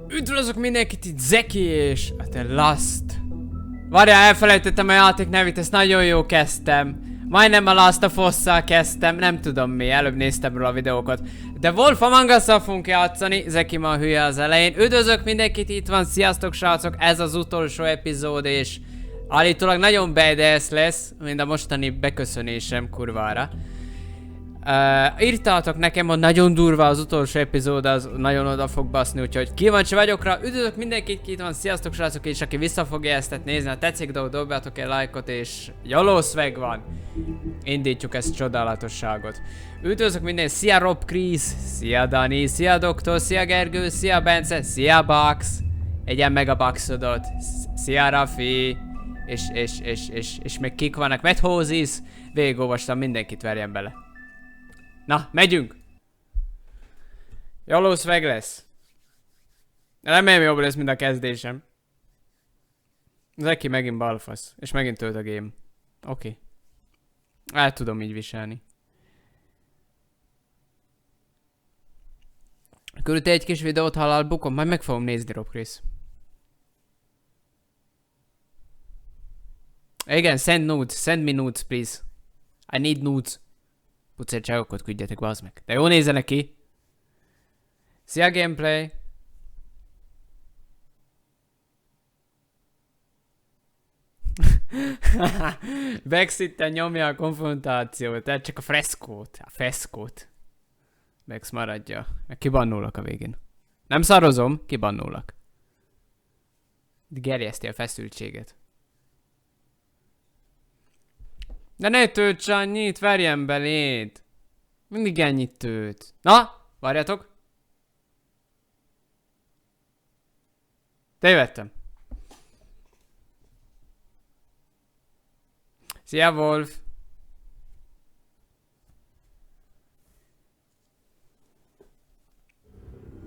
Üdvözlök mindenkit, itt Zeki és a The Last. Várjál, elfelejtettem a játék nevét, ezt nagyon jó kezdtem. Majdnem a Last of Us-szal kezdtem, nem tudom mi, előbb néztem róla a videókat. De Wolf Among Us-szal fogunk játszani, Zeki ma hülye az elején. Üdvözlök mindenkit, itt van, sziasztok srácok, ez az utolsó epizód és állítólag nagyon badass lesz, mint a mostani beköszönésem kurvára. Írtátok nekem, hogy nagyon durva az utolsó epizód, az nagyon oda fog baszni, úgyhogy kíváncsi vagyok rá. Üdvözlök mindenkit, itt van, sziasztok srácok, és aki vissza fogja ezt nézni, ha tetszik dolog, dobjátok egy lájkot, és YOLO swag van. Indítjuk ezt a csodálatosságot. Üdvözlök mindenkit, szia Rob Chris, szia Dani, szia Doktor, szia Gergő, szia Bence, szia Bax, egyen meg a Baxodot, szia Rafi, és még kik vannak, Methózis, végigolvastam, mindenkit verjen bele. Na, megyünk! YOLO swag lesz. Remélem jobb lesz, mint a kezdésem. Zeki megint balfasz. És megint tölt a game. Oké. El tudom így viselni. Küldte egy kis videót halál bukom, majd meg fogom nézni, Rob Chris. Igen, send nudes. Send me nudes, please. I need nudes. Pucércságokat küldjetek, bazd meg. De jó nézzenek ki! Szia gameplay! Bex itten nyomja a konfrontációt, tehát csak a freszkót. A feszkót. Bex maradja. Meg kibannulak a végén. Nem szarozom, kibannulak. Gerjeszti a feszültséget. De ne tölts annyit, verjen beléd. Mindig ennyit tölt. Na, várjatok. Tévedtem. Szia Wolf.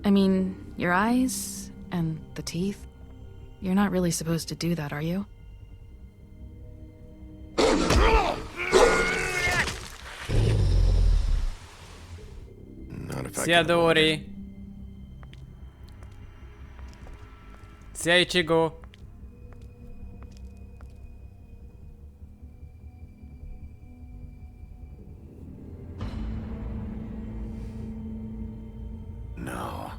I mean, your eyes and the teeth. You're not really supposed to do that, are you? Szia Dori! Szia Ichigo! No.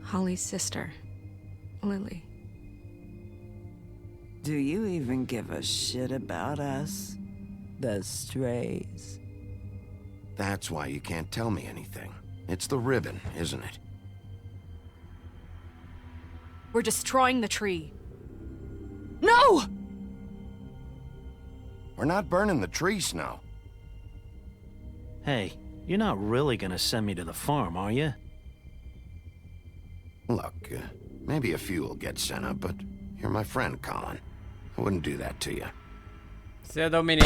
Holly's sister, Lily. Do you even give a shit about us? The strays. That's why you can't tell me anything. It's the ribbon, isn't it? We're destroying the tree. No! We're not burning the tree, Snow. Hey, you're not really gonna send me to the farm, are you? Look, maybe a few will get sent up, but you're my friend, Colin. I wouldn't do that to you. Szia Dominik!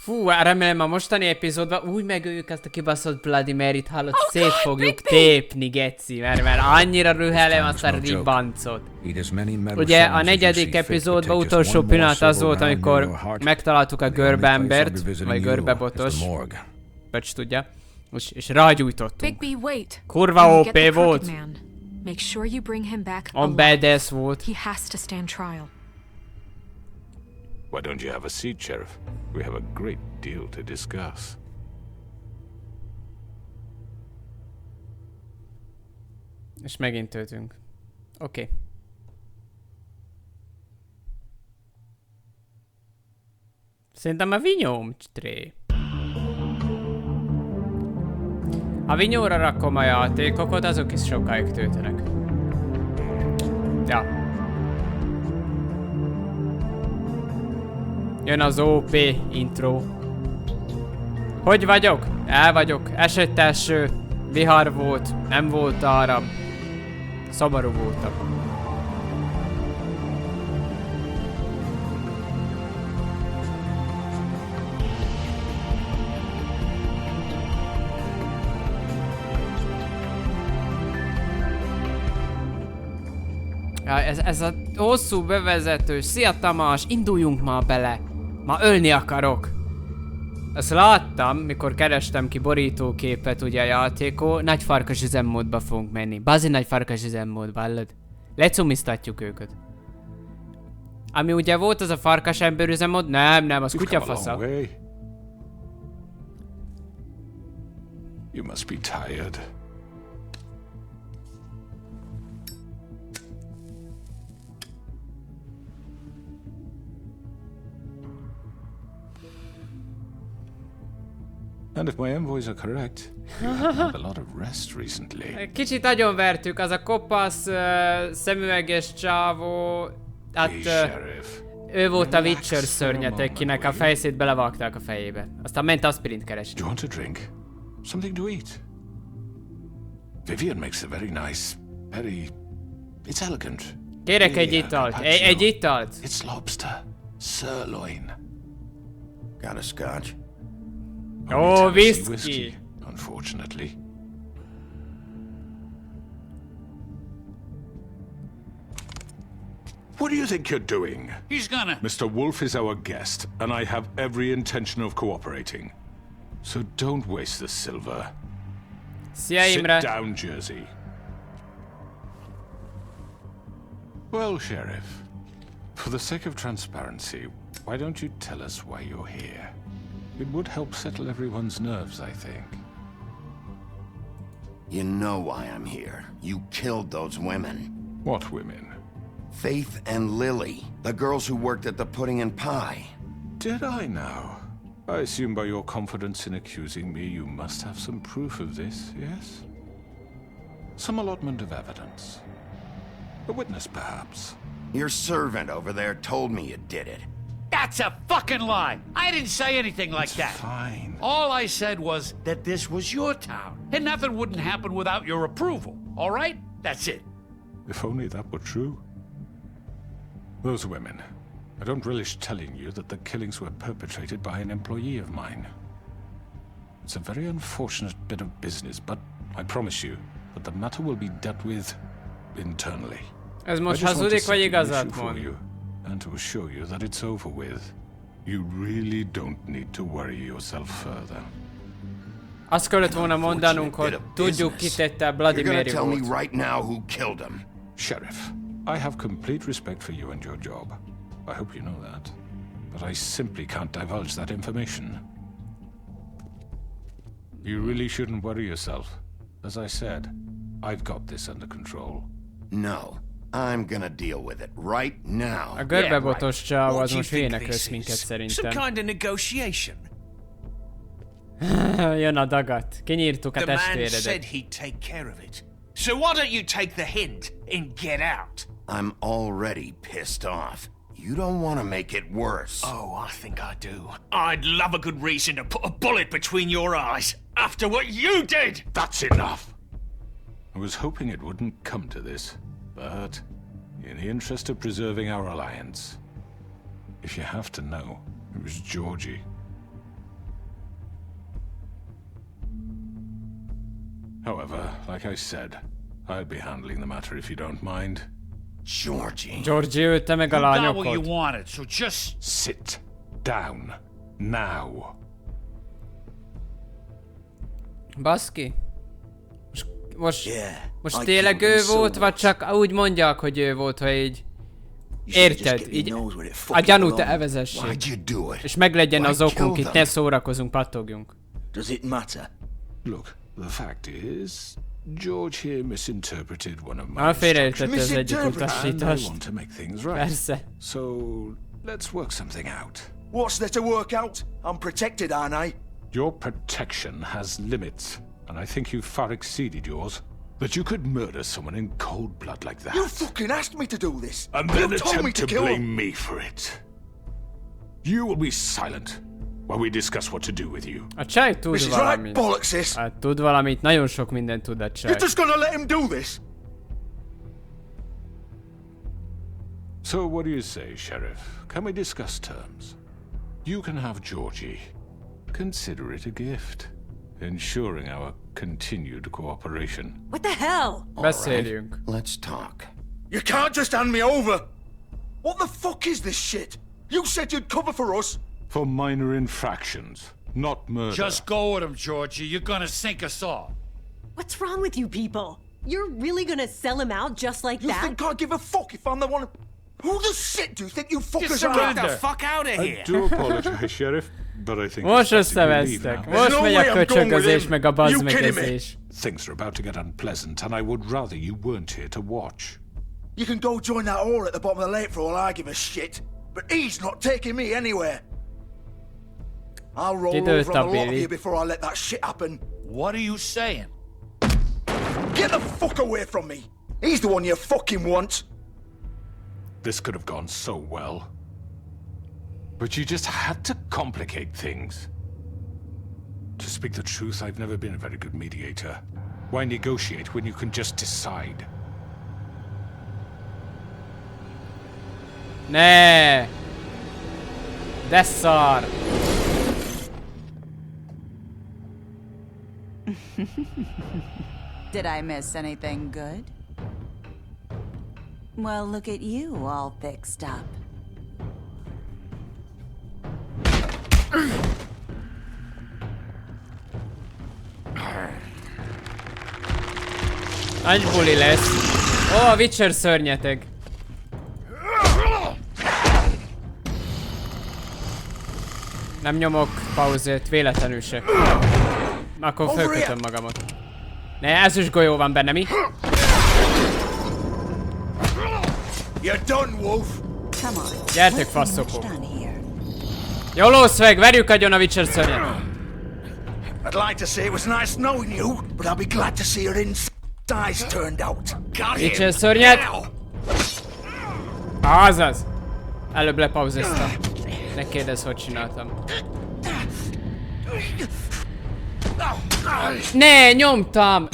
Fú, remélem a mostani epizódban úgy megöljük ezt a kibaszott Bloody Mary-t, hallott, szét fogjuk tépni, geci, mert annyira rühelem azt a ribancot. Ugye a negyedik epizódban utolsó pillanat az volt, amikor megtaláltuk a görbembert, vagy görbebotos, Pöcs tudja, és rágyújtottunk. Kurva OP volt. On badass volt. Why don't you have a seat, Sheriff? We have a great deal to discuss. És megint töltünk. Oké. Szerintem a vinyóm tré. Ha vinyóra rakom a játékokat, azok is sokáig töltenek. Ja. Jön az OP intro. Hogy vagyok? El vagyok. Esett eső. Vihar volt. Nem volt áram. Szomorú voltam. Ja, ez a hosszú bevezető. Szia Tamás, induljunk már bele. Ma ölni akarok. Azt láttam, mikor kerestem ki borítóképet ugye a játékon, nagy farkas üzemmódba fogunk menni. Bazi nagy farkas üzemmódba, hallod? Lecumiztatjuk őket. Ami ugye volt az a farkas ember üzemmód? Nem, az kutyafasza. You must be tired. And if my envoys are correct, you have had a lot of rest recently. Kicsit agyonvertük, az a kopasz, szemüveges csávó, hát ő volt a Witcher szörnyetek, kinek a fejszét belevágták a fejébe. Aztán ment aspirint keresni. Do you want a drink? Something to eat? Vivian makes a very nice, it's elegant. Kérek egy italt, egy italt. It's lobster, sirloin. Got a scotch? Oh, whiskey. Unfortunately. What do you think you're doing? He's gonna... Mr. Wolf is our guest, and I have every intention of cooperating. So don't waste the silver. Szia, Sit Imre. down, Jersey. Well, Sheriff, for the sake of transparency, why don't you tell us why you're here? It would help settle everyone's nerves, I think. You know why I'm here. You killed those women. What women? Faith and Lily, the girls who worked at the Pudding and Pie. Did I now? I assume by your confidence in accusing me, you must have some proof of this, yes? Some allotment of evidence. A witness, perhaps. Your servant over there told me you did it. That's a fucking lie! I didn't say anything like that. Fine. All I said was that this was your town, and nothing wouldn't happen without your approval, all right? That's it. If only that were true. Those women. I don't relish telling you that the killings were perpetrated by an employee of mine. It's a very unfortunate bit of business, but I promise you that the matter will be dealt with internally. Ez most hazudik, vagy igazat mond? And to assure you that it's over with. You really don't need to worry yourself further. Azt kellett volna mondanunk, hogy tudjuk, ki tette Bloody You're Mary gonna tell volt. me right now who killed him. Sheriff, I have complete respect for you and your job. I hope you know that. But I simply can't divulge that information. You really shouldn't worry yourself. As I said, I've got this under control. No. I'm gonna deal with it right now. A görbebotos csávó What az do you most think hülyének this kösz minket is? szerintem. Some kind of negotiation. Jön a dagat. Kinyírtuk a The man said testvéredet. he'd take care of it. So why don't you take the hint and get out? I'm already pissed off. You don't want to make it worse. Oh, I think I do. I'd love a good reason to put a bullet between your eyes after what you did! That's enough! I was hoping it wouldn't come to this, but in the interest of preserving our alliance, if you have to know, it was Georgie. However, like I said, I'll be handling the matter if you don't mind. Georgie. Georgie ölte meg a You got what you lányokat. wanted, so just... Sit down. Now. Baszki? Most I tényleg killed ő him, volt, so vagy what? csak úgy mondják, hogy ő volt, ha így... You should just Érted? get me Így nose where it a fucking gyanút belongs. elvezessék. Why'd you do it? És meglegyen Why az okunk, kill itt them? ne szórakozunk, pattogjunk. Does it matter? Look, the fact is, George here misinterpreted one of my Már félreértette az egyik Misinterpret? and I utasítást. want to make things right. Persze. So, let's work something out. What's there to work out? I'm protected, aren't I? Your protection has limits, and I think you've far exceeded yours. That you could murder someone in cold blood like that. You fucking asked me to do this. And then you told me attempt to to kill blame him. me for it. You will be silent while we discuss what to do with you. A csaj tud This is right valamit. bollocks, sis. Hát tud valamit, nagyon sok mindent tud a csaj. You're just gonna let him do this? So what do you say, Sheriff? Can we discuss terms? You can have Georgie. Consider it a gift, ensuring our continued cooperation. What the hell? Beszéljünk. Let's talk. You can't just hand me over. What the fuck is this shit? You said you'd cover for us. For minor infractions. not murder. Just go with him, Georgie. You're gonna sink us all. What's wrong with you people? You're really gonna sell him out just like You that? think I give a fuck if I'm the one? Who the shit do you think you fuckers are? surrender. Get the fuck out of I here! do apologize, Sheriff, but I think Most it's best if you leave összevesztek. now. Most no megy way a I'm going köcsögözés, with meg a him. You kidding me? bazmegezés. Things are about to get unpleasant, and I would rather you weren't here to watch. You can go join that whore at the bottom of the lake for all I give a shit. But he's not taking me anywhere. I'll roll Időt over on the lot of Billy. you before I let that shit happen. What are you saying? Get the fuck away from me. He's the one you fucking want. This could have gone so well. But you just had to complicate things. To speak the truth, I've never been a very good mediator. Why negotiate when you can just decide? Ne! De szar! Did I miss anything good? Well, look at you all fixed up. Nagy buli lesz. Ó, a Witcher szörnyeteg. Nem nyomok pauzét, véletlenül se. Akkor fölkötöm magamot. Ne, ezüst golyó van benne, mi? You're done, Wolf. Come on. Gyertek, faszokó. Jó lószveg, verjük agyon a Witcher szörnyet. I'd like to say it was nice knowing you, but I'll be glad to see your insides turned out. Witcher szörnyet. Azaz. Előbb lepauziztam. Ne kérdezz, hogy csináltam. Ne, nyomtam!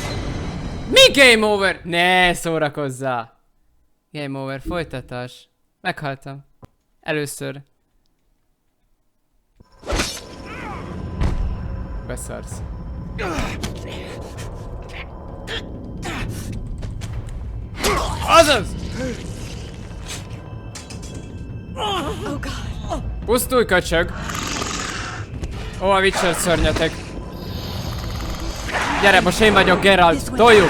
Mi game over? Ne, szórakozzál! Game over, folytatás. Meghaltam. Először. Beszarsz. Azaz! Pusztulj, köcsög! Ó, a Witcher szörnyetek. Gyere, most én vagyok Geralt, toljuk!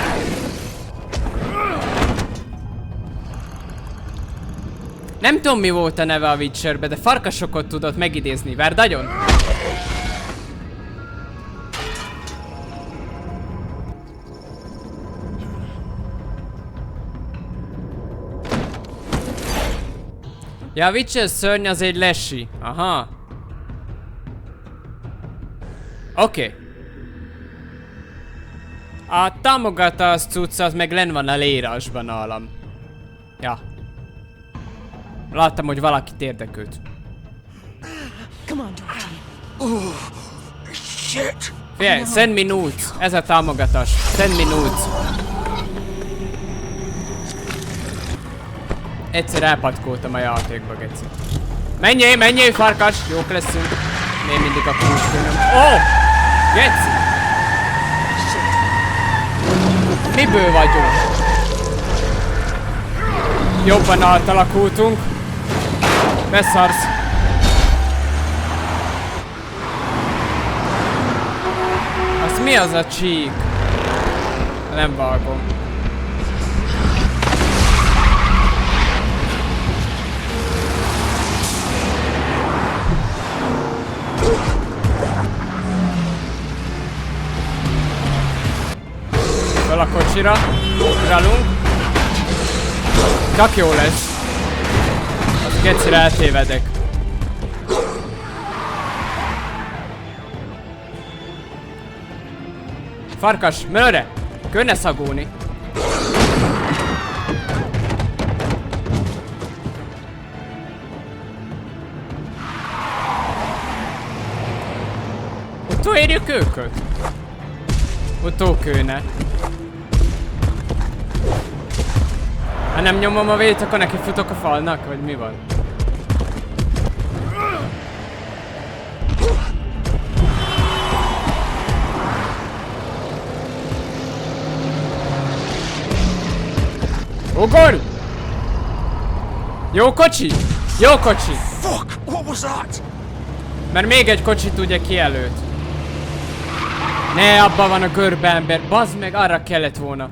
Nem tudom, mi volt a neve a Witcherbe, de farkasokat tudott megidézni. Várd agyon! Ja, a Witcher szörny az egy lesi. Aha. Oké. A támogatás cucca az meg lenn van a leírásban nálam. Ja. Láttam, hogy valakit érdekült. Come on, Georgie. Shit. Figyelj, send me nudes. Ez a támogatás. Send me nudes. Egyszer elpatkoltam a játékba, geci. Menjél, menjél, farkas! Jók leszünk. Még mindig a kulcskőnöm. Ó! Geci! Miből vagyunk? Jobban átalakultunk. Beszarsz. Az mi az a csík? Nem vágom. Fel a kocsira, ugrálunk. Csak jó lesz. Az gecire eltévedek. Farkas, merre? Könne szagolni. Utolérjük őket? Utókőne. Ha nem nyomom a vét, akkor neki futok a falnak, vagy mi van? Ugorj! Jó kocsi! Jó kocsi! Fuck! What was that? Mert még egy kocsit ugye kijelölt. Ne, abban van a görbe ember. Bazd meg, arra kellett volna.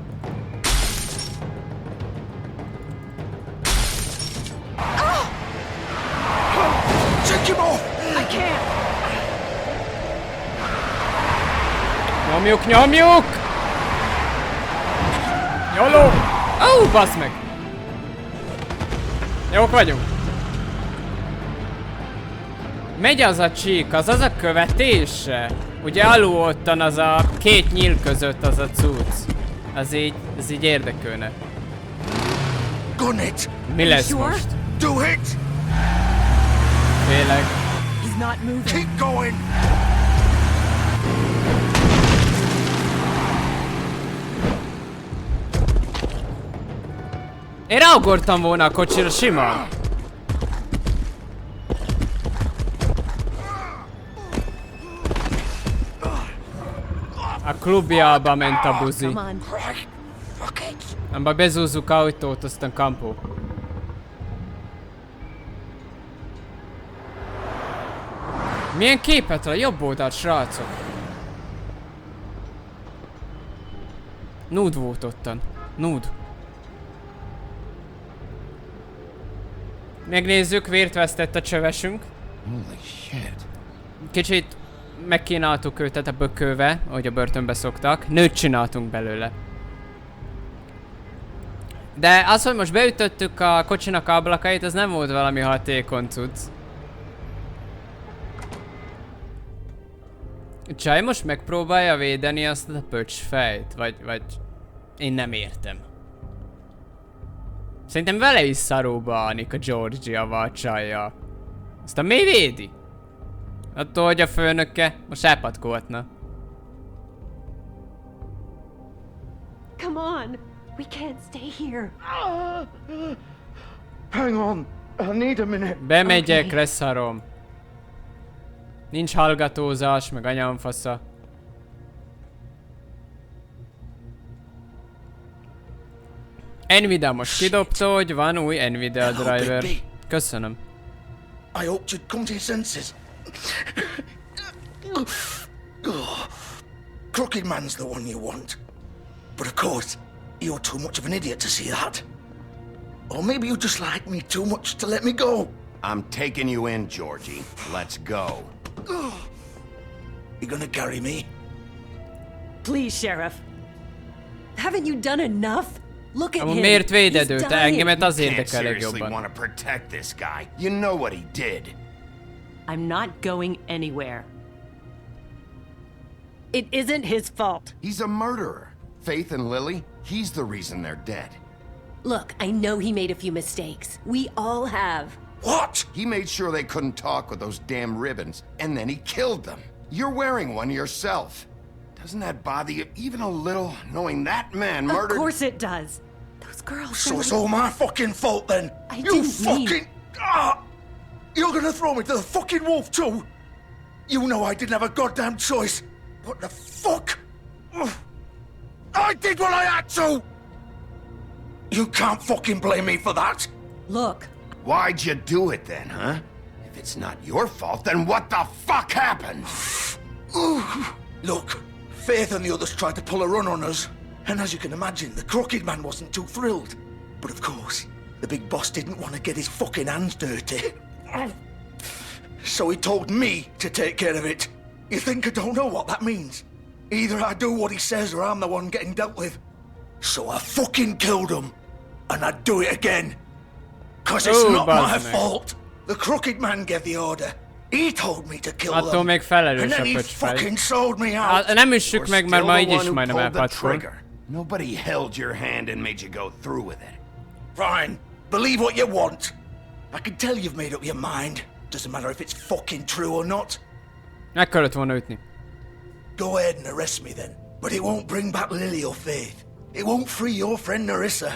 Nyomjuk, nyomjuk! Jóló! Ó, bazd meg! Jók vagyunk. Megy az a csík, az a követése? Ugye alul ottan az a két nyíl között az a cucc. Ez így érdekelne. Mi lesz most? Do it! Tényleg. He's not moving. Keep going! Én ráugortam volna a kocsira simán. A klubjába ment a buzi. Nem baj, bezúzzuk autót, aztán kampó. Milyen képet a jobb oldalt, srácok? Nude volt ottan. Nude. Megnézzük, vért vesztett a csövesünk. Holy shit. Kicsit megkínáltuk őt a bökőve, ahogy a börtönbe szoktak. Nőt csináltunk belőle. De az, hogy most beütöttük a kocsinak ablakait, az nem volt valami hatékony cucc. Csaj most megpróbálja védeni azt a pöcsfejt, vagy... Én nem értem. Szerintem vele is szaróba állnik a Georgia-val csajjal. Aztán mi védi? Attól, hogy a főnöke most elpatkolhatna. Come on! We can't stay here. Hang on. I need a minute. Bemegyek, leszarom. Nincs hallgatózás, meg anyamfasza. Nvidia most kidobta, hogy van új Nvidia driver. Köszönöm. I hoped you'd come to your senses. Crooked Man's the one you want. But of course, you're too much of an idiot to see that. Or maybe you just like me too much to let me go. I'm taking you in, Georgie. Let's go. You gonna carry me? Please, Sheriff. Haven't you done enough? Look at him. Miért véded őt? Engemet az You can't érdekel seriously legjobban. want to protect this guy. You know what he did. I'm not going anywhere. It isn't his fault. He's a murderer. Faith and Lily, he's the reason they're dead. Look, I know he made a few mistakes. We all have. What? He made sure they couldn't talk with those damn ribbons, and then he killed them. You're wearing one yourself. Doesn't that bother you even a little, knowing that man murdered— Of course it does. Those girls— So it's all my fucking fault then? I You didn't fucking— mean— You're gonna throw me to the fucking wolf too? You know I didn't have a goddamn choice. What the fuck? I did what I had to! You can't fucking blame me for that! Look. Why'd you do it then, huh? If it's not your fault, then what the fuck happened? Look, Faith and the others tried to pull a run on us. And as you can imagine, the Crooked Man wasn't too thrilled. But of course, the big boss didn't want to get his fucking hands dirty. So he told me to take care of it. You think I don't know what that means? Either I do what he says or I'm the one getting dealt with. So I fucking killed him. And I'd do it again. Cause it's not my fault. The Crooked Man gave the order. He told me to kill them. Attól még felelős And a then he pöcsfej. fucking sold me out. Nem üssük meg, mert ma így is majdnem Pulled the elpatkol. trigger. Nobody held your hand and made you go through with it. Fine. Believe what you want. I can tell you've made up your mind. Doesn't matter if it's fucking true or not. Meg kellett volna ütni. Go ahead and arrest me then. But it won't bring back Lily or Faith. It won't free your friend Narissa.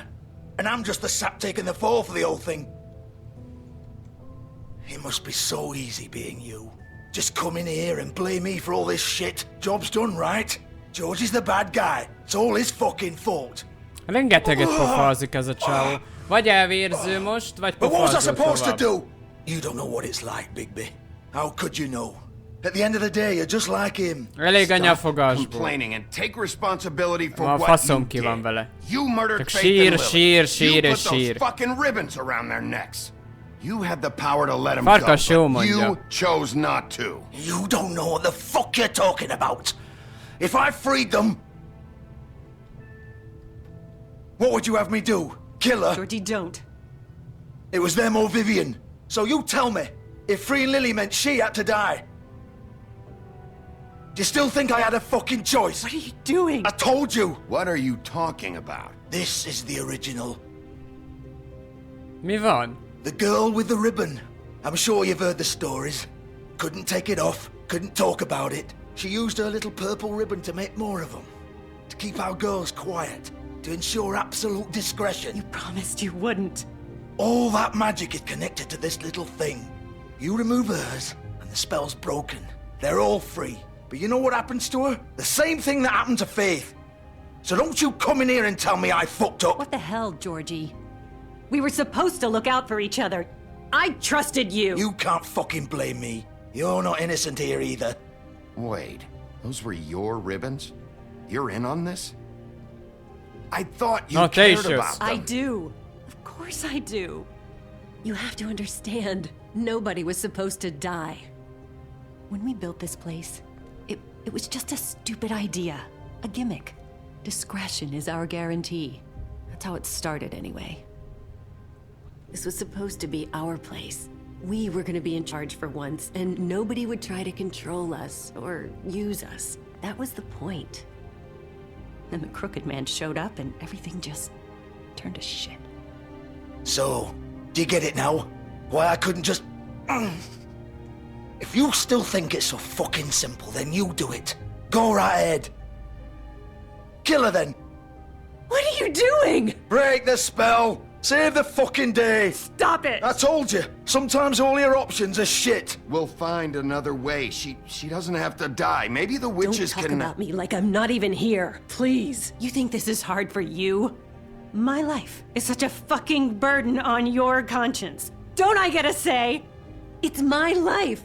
And I'm just the sap taking the fall for the whole thing. It must be so easy being you. Just come in here and blame me for all this shit. Job's done, right? George is the bad guy. It's all his fucking fault. Rengeteget pofázik ez a csávó. Vagy elvérző most, vagy But what was I pofázol supposed to tovább. do? You don't know what it's like, Bigby. How could you know? At the end of the day, you're just like him. Elég anya Stop fogásból. complaining and take responsibility for Ma what faszom you ki van did. vele. You murdered Csak Faith sír, and sír, Lily. sír You és put those sír. fucking ribbons around their necks. You had the power to let them Farkas go, jó but mondja. you chose not to. You don't know what the fuck you're talking about. If I freed them, what would you have me do? Kill her? Georgie, don't. It was them or Vivian. So you tell me, if freeing Lily meant she had to die, do you still think I had a fucking choice? What are you doing? I told you. What are you talking about? This is the original. Mi van? The girl with the ribbon. I'm sure you've heard the stories. Couldn't take it off, couldn't talk about it. She used her little purple ribbon to make more of them. To keep our girls quiet. To ensure absolute discretion. You promised you wouldn't. All that magic is connected to this little thing. You remove hers, and the spell's broken. They're all free. But you know what happens to her? The same thing that happened to Faith. So don't you come in here and tell me I fucked up. What the hell, Georgie? We were supposed to look out for each other. I trusted you. You can't fucking blame me. You're not innocent here either. Wait, those were your ribbons? You're in on this? I thought you Not cared Asus. about them. I do. Of course I do. You have to understand, nobody was supposed to die. When we built this place, it was just a stupid idea. A gimmick. Discretion is our guarantee. That's how it started anyway. This was supposed to be our place. We were gonna be in charge for once, and nobody would try to control us or use us. That was the point. Then the crooked man showed up and everything just turned to shit. So, do you get it now? Why I couldn't just... If you still think it's so fucking simple, then you do it. Go right ahead. Kill her then. What are you doing? Break the spell. Save the fucking day. Stop it! I told you, sometimes all your options are shit. We'll find another way. She doesn't have to die. Maybe the witches Don't talk can... about me like I'm not even here. Please. You think this is hard for you? My life is such a fucking burden on your conscience. Don't I get a say? It's my life.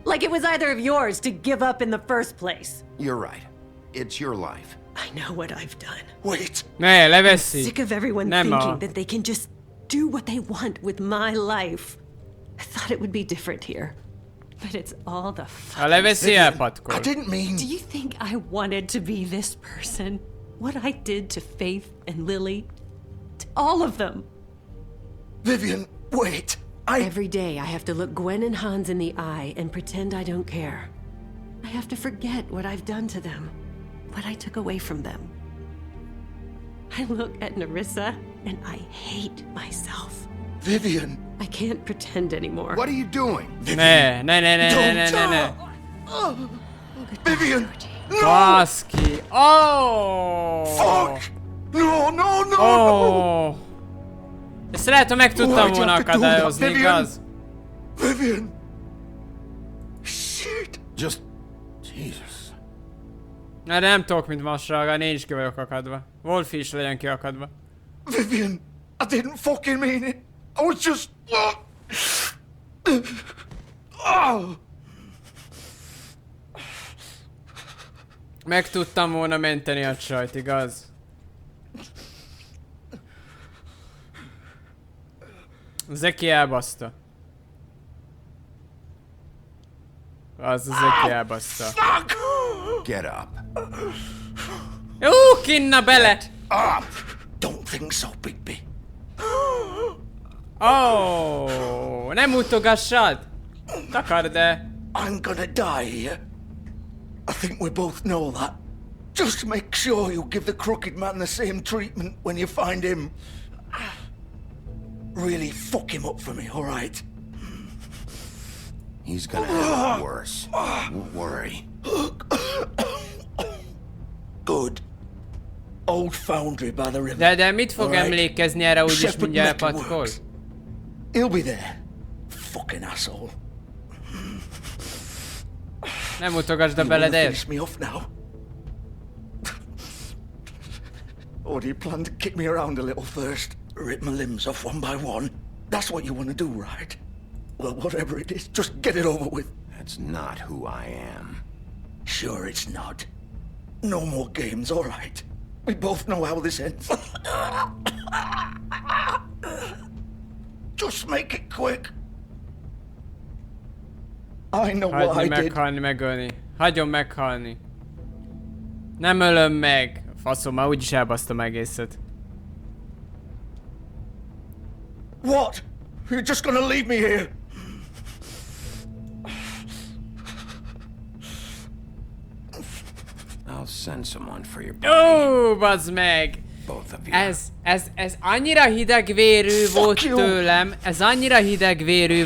Like it was either of yours to give up in the first place. You're right. It's your life. I know what I've done. Wait. Ne, leveszi. Sick of everyone Nem thinking a... that they can just do what they want with my life. I thought it would be different here. But it's all the A fucking... leveszi I elpatkol. didn't mean... Do you think I wanted to be this person? What I did to Faith and Lily? To all of them? Vivian, wait. Every day I have to look Gwen and Hans in the eye and pretend I don't care. I have to forget what I've done to them. What I took away from them. I look at Nerissa and I hate myself. Vivian. I can't pretend anymore. What are you doing? Ne. Vivian. No. Baszki. Oh! Fuck. No. Oh! Ezt lehet, hogy meg tudtam volna akadályozni, igaz? Vivian. Shit. Just... Jesus. Erre nem tudok, mint masraga, én is ki vagyok akadva. Wolfi is legyen kiakadva. Vivian, I didn't fucking mean it. I was just... Meg tudtam volna menteni a csajt, igaz? Zeki elbaszta. Az Zeki elbaszta. Get up. Jó, kinna bele! Up! Don't think so, Bigby. Oh, nem mutogassad! Takard el! I'm gonna die here. I think we both know that. Just make sure you give the crooked man the same treatment when you find him. Really fuck him up for me, alright? He's gonna have it worse. Don't worry. Good. Old foundry by the river. De mit fog emlékezni erre úgyis mindjárt elpatkol? He'll be there. Fucking asshole. Nem mutogasd a beledért. Finish me off now. Or do you plan to kick me around a little first? Rip my limbs off one by one? That's what you want to do, right? Well, whatever it is, just get it over with. That's not who I am. Sure it's not. No more games, all right. We both know how this ends. Just make it quick. I know what I did. Meghalni, megölni. Hagyjon meghalni. Nem ölöm meg. Faszom, már úgyis elbasztom egészet. What? You're just gonna leave me here? I'll send someone for your body. Ó, bazd meg! Both of you. Ez annyira hidegvérű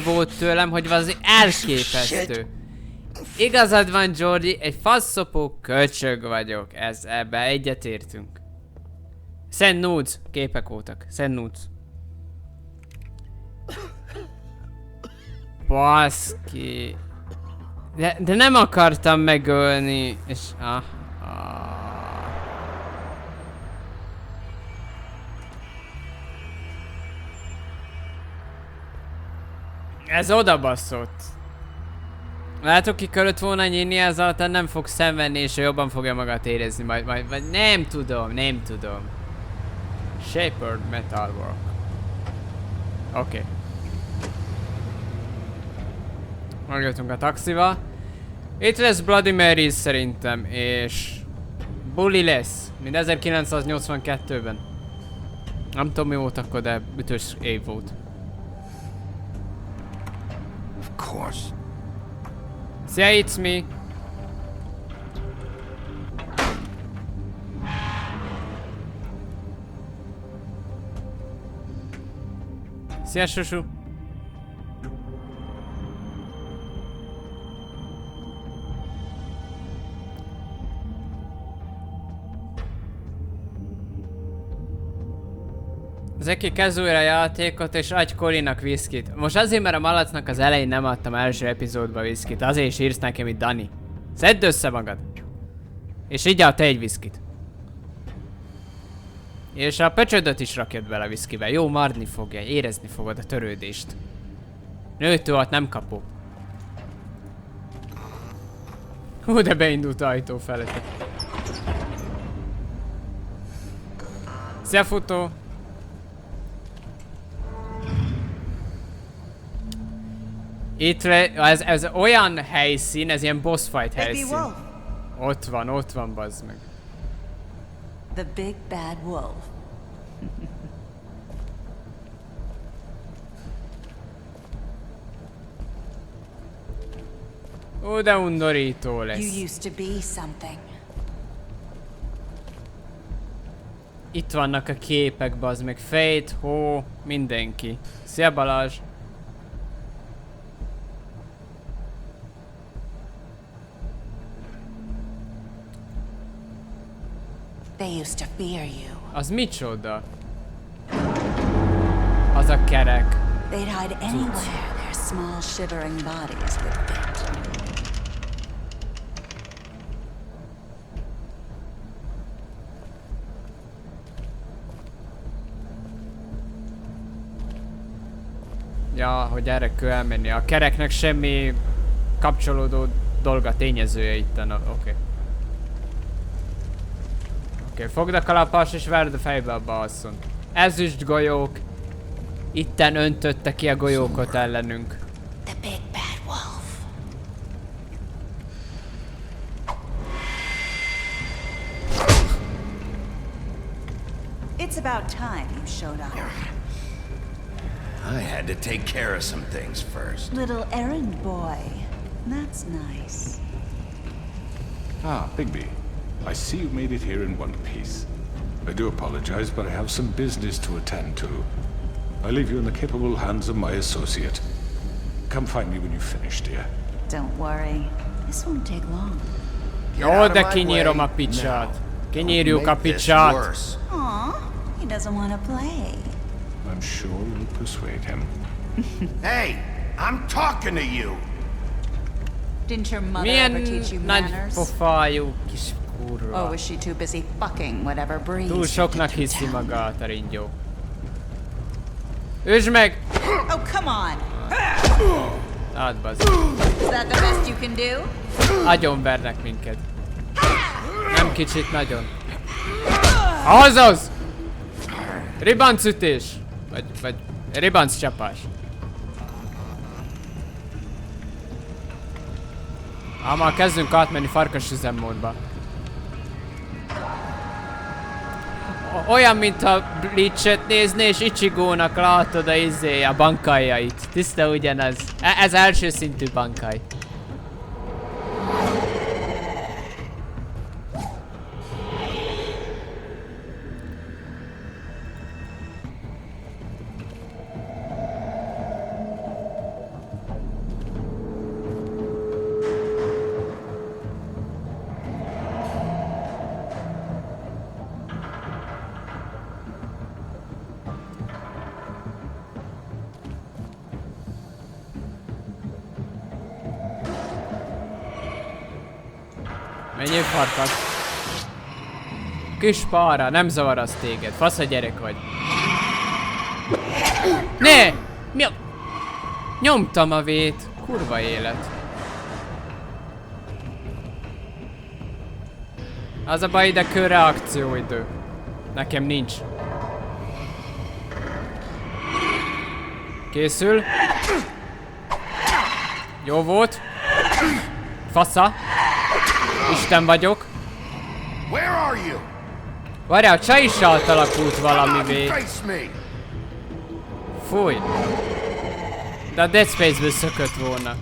volt tőlem, hogy az elképesztő. Igazad van, Jordi, egy faszopó köcsög vagyok. Ebben egyetértünk. Send nudes. Képek voltak. Send nudes. Baszki. De nem akartam megölni, és... Ez odabaszott. Látok, ki kellett volna nyílni, ezáltal nem fog szenvedni, és jobban fogja magát érezni majd nem tudom. Shapered metalwork. Oké. Megjöttünk a taxival. Itt lesz Bloody Mary szerintem, és... Bully lesz, mint 1982-ben. Nem tudom mi volt akkor, de ütős év volt. Of course. Szia, it's me. Szia, Susu. Zeki, kezd újra a játékot és adj Corinak viszkit. Most azért, mert a malacnak az elején nem adtam első epizódba viszkit, azért is írsz nekem itt Dani. Szedd össze magad. És igyál te egy viszkit. És a pöcsödöt is rakjad bele viszkibe. Jó, marni fogja, érezni fogod a törődést. Nőtől alatt nem kapó. Hú, de beindult ajtó felett. Szia, futó. Itt ez olyan helyszín, ez ilyen boss fight helyszín. Ott van, bazd meg. The big bad wolf. Ó, de undorító lesz. You used to be something. Itt vannak a képek, bazd meg. Fate, Hó, mindenki. Szia, Balázs. They used to fear you. Az micsoda? Az a kerek. They'd hide anywhere their small shivering bodies would fit. Ja, hogy erre kell elmenni. A kereknek semmi kapcsolódó dolga, tényezője itten. Oké. Oké, fogd a kalapást és verd a fejbe a balszon. Ezüst golyók. Itten öntötte ki a golyókot ellenünk. The big bad wolf. It's about time you showed up. I had to take care of some things first. Little errand boy. That's nice. Ah, Bigby. I see you made it here in one piece. I do apologize, but I have some business to attend to. I leave you in the capable hands of my associate. Come find me when you finish, dear. Don't worry. This won't take long. Jó, de kinyírom a picsát. Kinyírjuk a picsát. Aw, he doesn't want to play. I'm sure you'll persuade him. Hey, I'm talking to you. Didn't your mother ever teach you Milyen nagy manners? pofájú kis kurva. Or was she too busy fucking whatever breeze? Túl soknak hiszi magát a ringyó. Üsd meg! Oh, come on! Hát bazd. Is that the best you can do? Agyonvernek minket. Nem kicsit, nagyon. Azaz! Ribancütés! Vagy ribanccsapás. Már kezdünk átmenni farkas üzemmódba. Olyan, mintha Bleach-et nézni, és Ichigónak látod a bankájait. Tiszta ugyanaz. Ez első szintű bankáj. Menjél farkas. Kis pára, nem zavar az téged. Fasz a gyerek vagy. Ne! Mi a... Nyomtam a vét. Kurva élet. Az a baj, ide kell reakcióidő. Nekem nincs. Készül. Jó volt. Fasza. Isten vagyok. Várjál, csaj is átalakult valamivé. Fúj. De a Dead Space-ből szökött volna.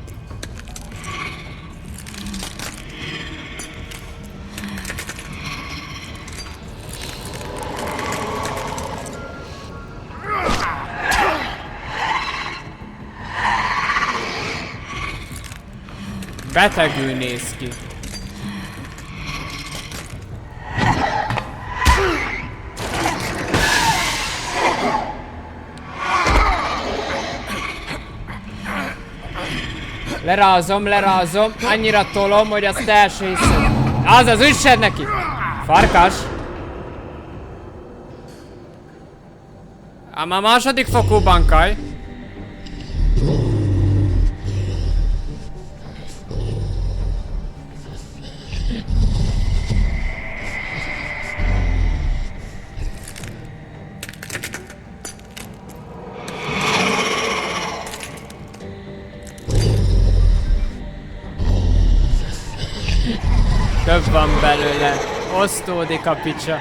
Betegül néz ki. Lerázom, annyira tolom, hogy azt el se hiszed. Azaz, üssed neki! Farkas! Ám a második fokú bankaj. Több van belőle. Osztódik a picsa.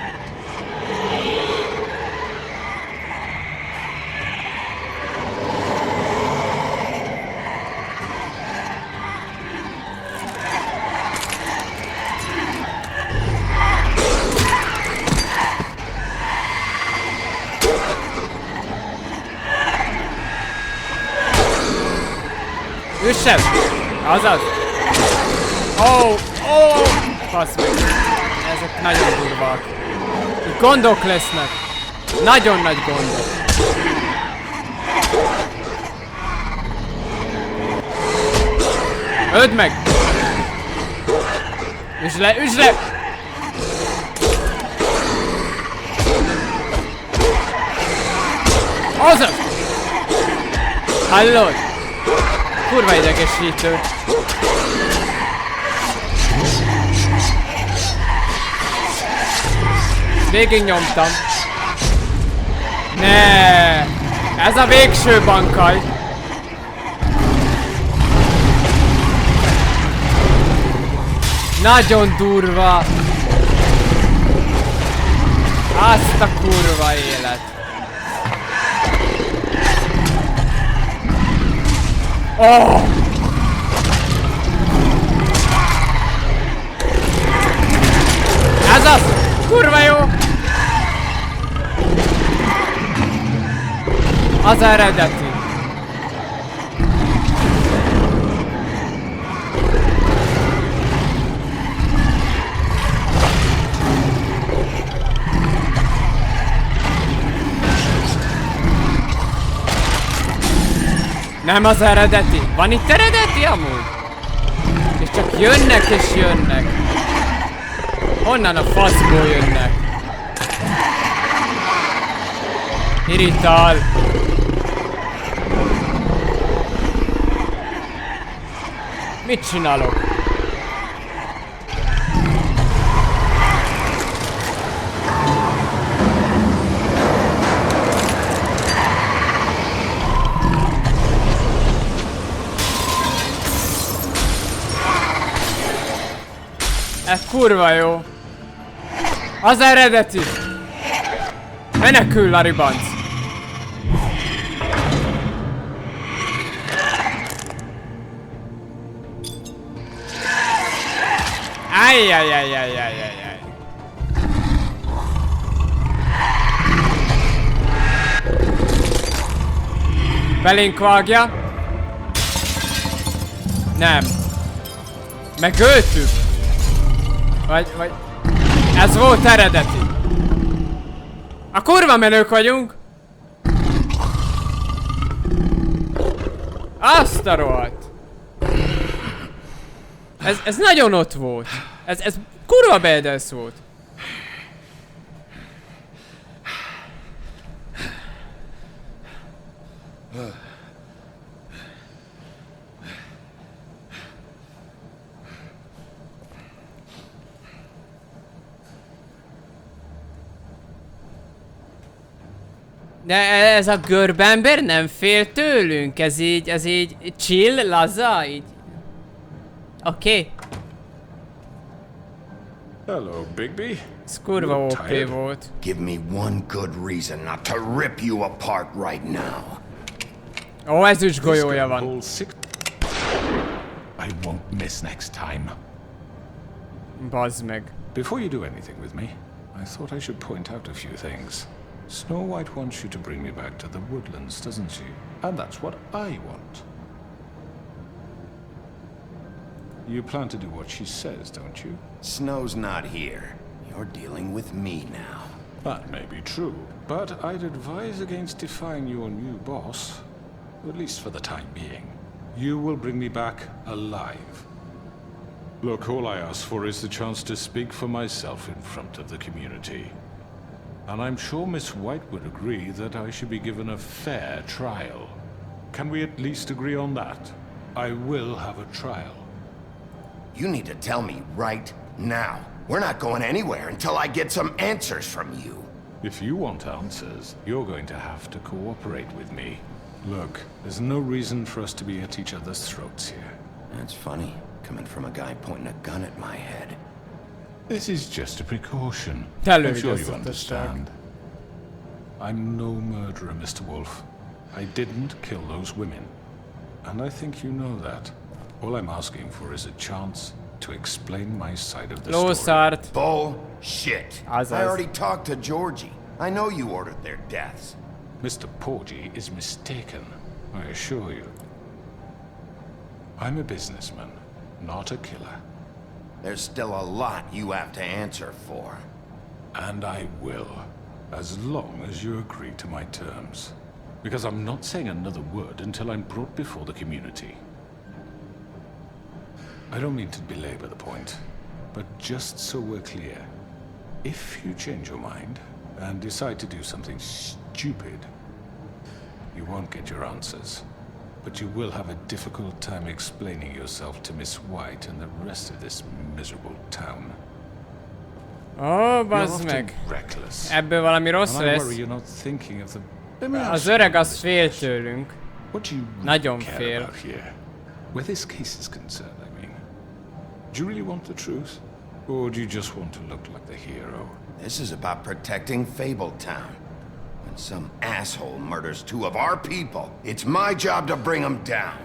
Üssem! Azaz! Ó! Fasz meg! Ezek nagyon durvák. Gondok lesznek. Nagyon nagy gondok. Öld meg! Üsd le! Azaz! Hallod? Kurva idegesítő. Végig nyomtam. Ne! Ez a végső bankaj. Nagyon durva. Azt a kurva élet. Oh! Ez az! Kurva jó! Az eredeti. Nem az eredeti. Van itt eredeti amúgy? És csak jönnek és jönnek. Honnan a faszból jönnek? Irritál. Mit csinálok? Ez kurva jó. Az eredeti. Menekül, Laribanc. Ajjajjajjajjajjajjaj. Belénk vágja. Nem. Megöltük. Vagy... Ez volt eredeti. A kurva menők vagyunk. Azt a rohadt. Ez nagyon ott volt. Ez kurva badass volt. De ez a görbember nem fél tőlünk, ez így chill, laza, így. Oké. Hello, Bigby. Ez kurva OP volt. Give me one good reason not to rip you apart right now. Ó, ezüst golyója van. I won't miss next time. Bazd meg. Before you do anything with me, I thought I should point out a few things. Snow White wants you to bring me back to the woodlands, doesn't she? And that's what I want. You plan to do what she says, don't you? Snow's not here. You're dealing with me now. That may be true, but I'd advise against defying your new boss, at least for the time being. You will bring me back alive. Look, all I ask for is the chance to speak for myself in front of the community. And I'm sure Miss White would agree that I should be given a fair trial. Can we at least agree on that? I will have a trial. You need to tell me right now. We're not going anywhere until I get some answers from you. If you want answers, you're going to have to cooperate with me. Look, there's no reason for us to be at each other's throats here. That's funny, coming from a guy pointing a gun at my head. This is just a precaution. I'm sure you understand. I'm no murderer, Mr. Wolf. I didn't kill those women. And I think you know that. All I'm asking for is a chance to explain my side of the story. Bullshit. I already talked to Georgie. I know you ordered their deaths. Mr. Porgy is mistaken, I assure you. I'm a businessman, not a killer. There's still a lot you have to answer for. And I will, as long as you agree to my terms. Because I'm not saying another word until I'm brought before the community. I don't mean to belabor the point, but just so we're clear, if you change your mind and decide to do something stupid, you won't get your answers. But you will have a difficult time explaining yourself to Miss White and the rest of this miserable town. Ó, bazd meg. Ebből valami rossz lesz. Az öreg az fél tőlünk. Nagyon fél. Where this case is concerned, I mean. Do you really want the truth? Or do you just want to look like the hero? This is about protecting Fabletown. When some asshole murders two of our people, it's my job to bring them down.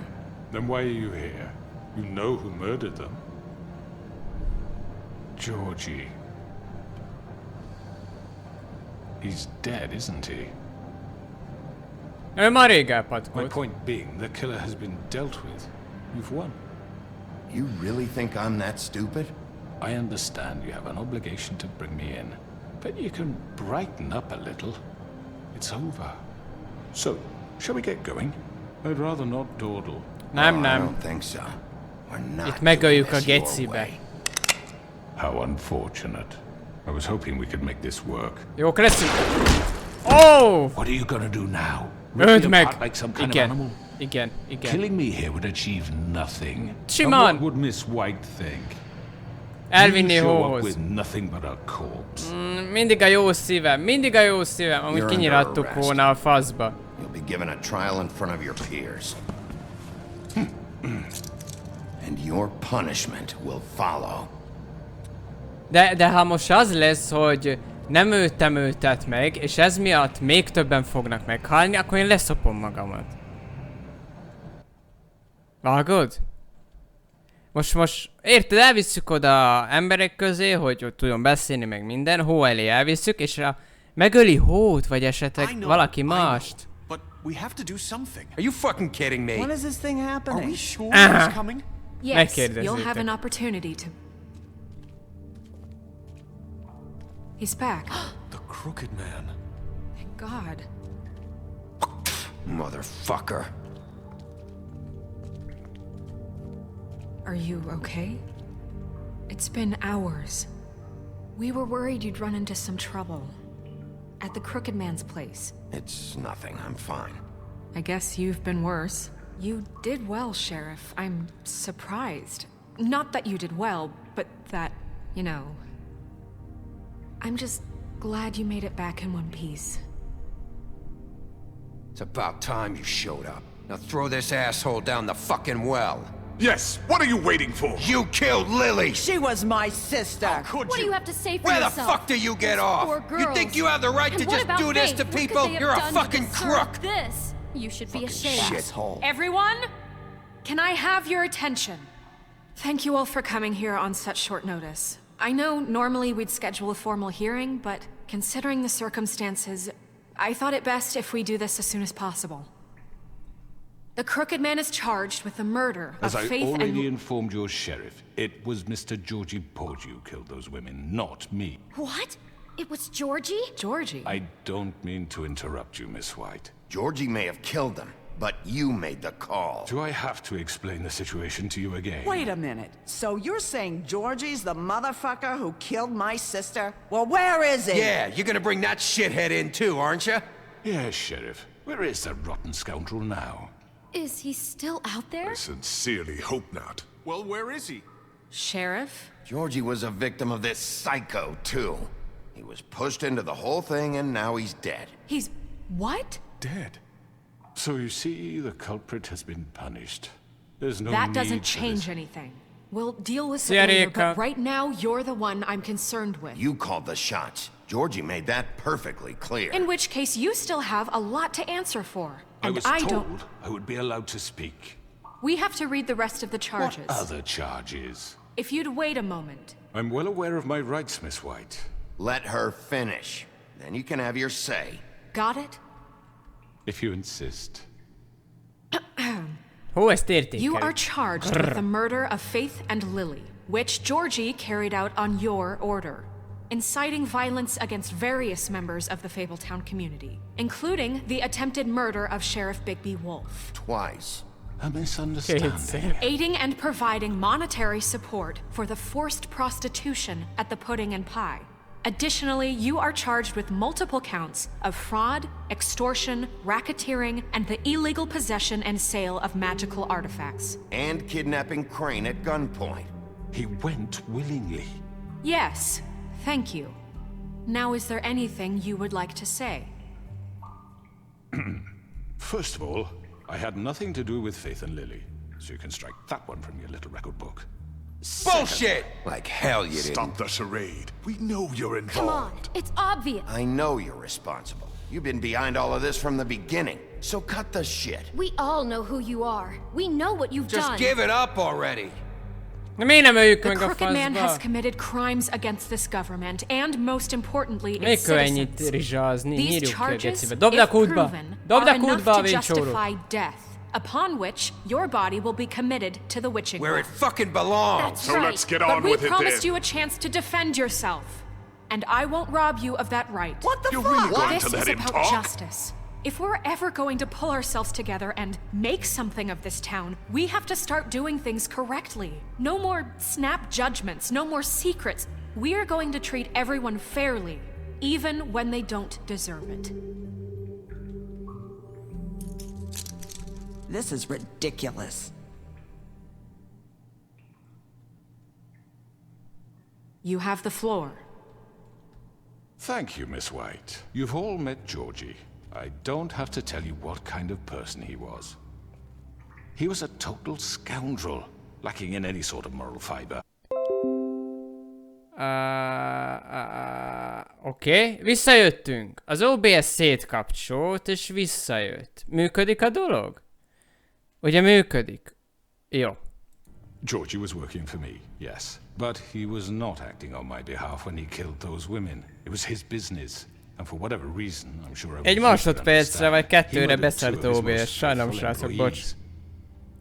Then why are you here? You know who murdered them. Georgie. He's dead, isn't he? My point being, the killer has been dealt with. You've won. You really think I'm that stupid? I understand you have an obligation to bring me in, but you can brighten up a little. It's over. So, shall we get going? I'd rather not dawdle. I don't think so. We're not Itt megöljük a doing this your gecibe. way. How unfortunate. I was hoping we could make this work. Jók leszünk. Oh! What are you gonna do now? Öld meg! Like some kind of Igen. animal? Igen. Killing me here would achieve nothing. Simon! And what would Miss White think? Elvinni You show up hóhoz. with nothing but a corpse. Mindig a jó szívem. Amúgy You're kinyirattuk under arrest. volna a faszba. You'll be given a trial in front of your peers. And your punishment will follow. De ha most az lesz, hogy nem ő tett meg, és ez miatt még többen fognak meghalni, akkor én leszopom magamat. Vágod? Most érted, elvisszük oda emberek közé, hogy ott tudjon beszélni meg minden, hó elé elvisszük, és megöli hót, vagy esetleg valaki mást. But we have to do something. Are you fucking kidding me? When is this thing happening? Are we sure he's coming? Yes, you'll have an opportunity to... He's back. The Crooked Man. Thank God. Motherfucker. Are you okay? It's been hours. We were worried you'd run into some trouble. At the Crooked Man's place. It's nothing. I'm fine. I guess you've been worse. You did well, Sheriff. I'm surprised. Not that you did well, but that, you know... I'm just glad you made it back in one piece. It's about time you showed up. Now throw this asshole down the fucking well. Yes, what are you waiting for? You killed Lily! She was my sister. How could What you? do you have to say for Where yourself? the fuck do you get Those off? poor You girls. think you have the right And to what just about do this Faith? to What could people? they have You're a done to fucking deserve crook! This. You should be ashamed. Shithole. Everyone? Can I have your attention? Thank you all for coming here on such short notice. I know normally we'd schedule a formal hearing, but considering the circumstances, I thought it best if we do this as soon as possible. The Crooked Man is charged with the murder As of I Faith already and... informed your sheriff, it was Mr. Georgie Porgy who killed those women, not me. What? It was Georgie? Georgie? I don't mean to interrupt you, Miss White. Georgie may have killed them, but you made the call. Do I have to explain the situation to you again? Wait a minute. So you're saying Georgie's the motherfucker who killed my sister? Well, where is he? Yeah, you're gonna bring that shithead in too, aren't you? Yes, Sheriff. Where is that rotten scoundrel now? Is he still out there? I sincerely hope not. Well, where is he? Sheriff? Georgie was a victim of this psycho, too. He was pushed into the whole thing, and now he's dead. He's... what? Dead. So you see, the culprit has been punished. There's no That need doesn't for change this. anything. We'll deal with See it ya, later, Rika. but right now, you're the one I'm concerned with. You called the shots. Georgie made that perfectly clear. In which case, you still have a lot to answer for. I And was I told don't... I would be allowed to speak. We have to read the rest of the charges. What other charges? If you'd wait a moment. I'm well aware of my rights, Miss White. Let her finish. Then you can have your say. Got it? If you insist. Hó, ezt értékeljük. You are charged with the murder of Faith and Lily, which Georgie carried out on your order, inciting violence against various members of the Fabletown community, including the attempted murder of Sheriff Bigby Wolf. Twice. A misunderstanding. Aiding and providing monetary support for the forced prostitution at the Pudding and Pie. Additionally, you are charged with multiple counts of fraud, extortion, racketeering, and the illegal possession and sale of magical artifacts. And kidnapping Crane at gunpoint. He went willingly. Yes, thank you. Now, is there anything you would like to say? First of all, I had nothing to do with Faith and Lily, so you can strike that one from your little record book. Bullshit! Like hell you didn't. Stop the charade. We know you're involved. Come on, it's obvious. I know you're responsible. You've been behind all of this from the beginning. So cut the shit. We all know who you are. We know what you've Just done. give it up already. Na miért nem öljük The meg a Crooked Man has faszba? committed crimes against this government and, most importantly, its Még kell ennyit citizens. rizsázni, These nyírjuk ki a charges, gecibe. Dobd a if kútba! proven, Dobd are a enough kútba a to véncsóró! justify death, upon which your body will be committed to the witching Where well. it fucking belongs. That's So right. let's get But on we with it promised then. you a chance to defend yourself, and I won't rob you of that right. What the You're fuck? really going This to let is him about talk? justice. If we're ever going to pull ourselves together and make something of this town, we have to start doing things correctly. No more snap judgments, no more secrets. We are going to treat everyone fairly, even when they don't deserve it. This is ridiculous. You have the floor. Thank you, Miss White. You've all met Georgie. I don't have to tell you what kind of person he was. He was a total scoundrel, lacking in any sort of moral fiber. Oké, visszajöttünk. Az OBS szétkapcsolt, és visszajött. Működik a dolog? Ugye működik? Jó. Georgie was working for me, yes. But he was not acting on my behalf when he killed those women. It was his business. And for whatever reason, I'm sure Egy másodpercre vagy kettőre beszart OBS. Sajnálom, srácok, bocs.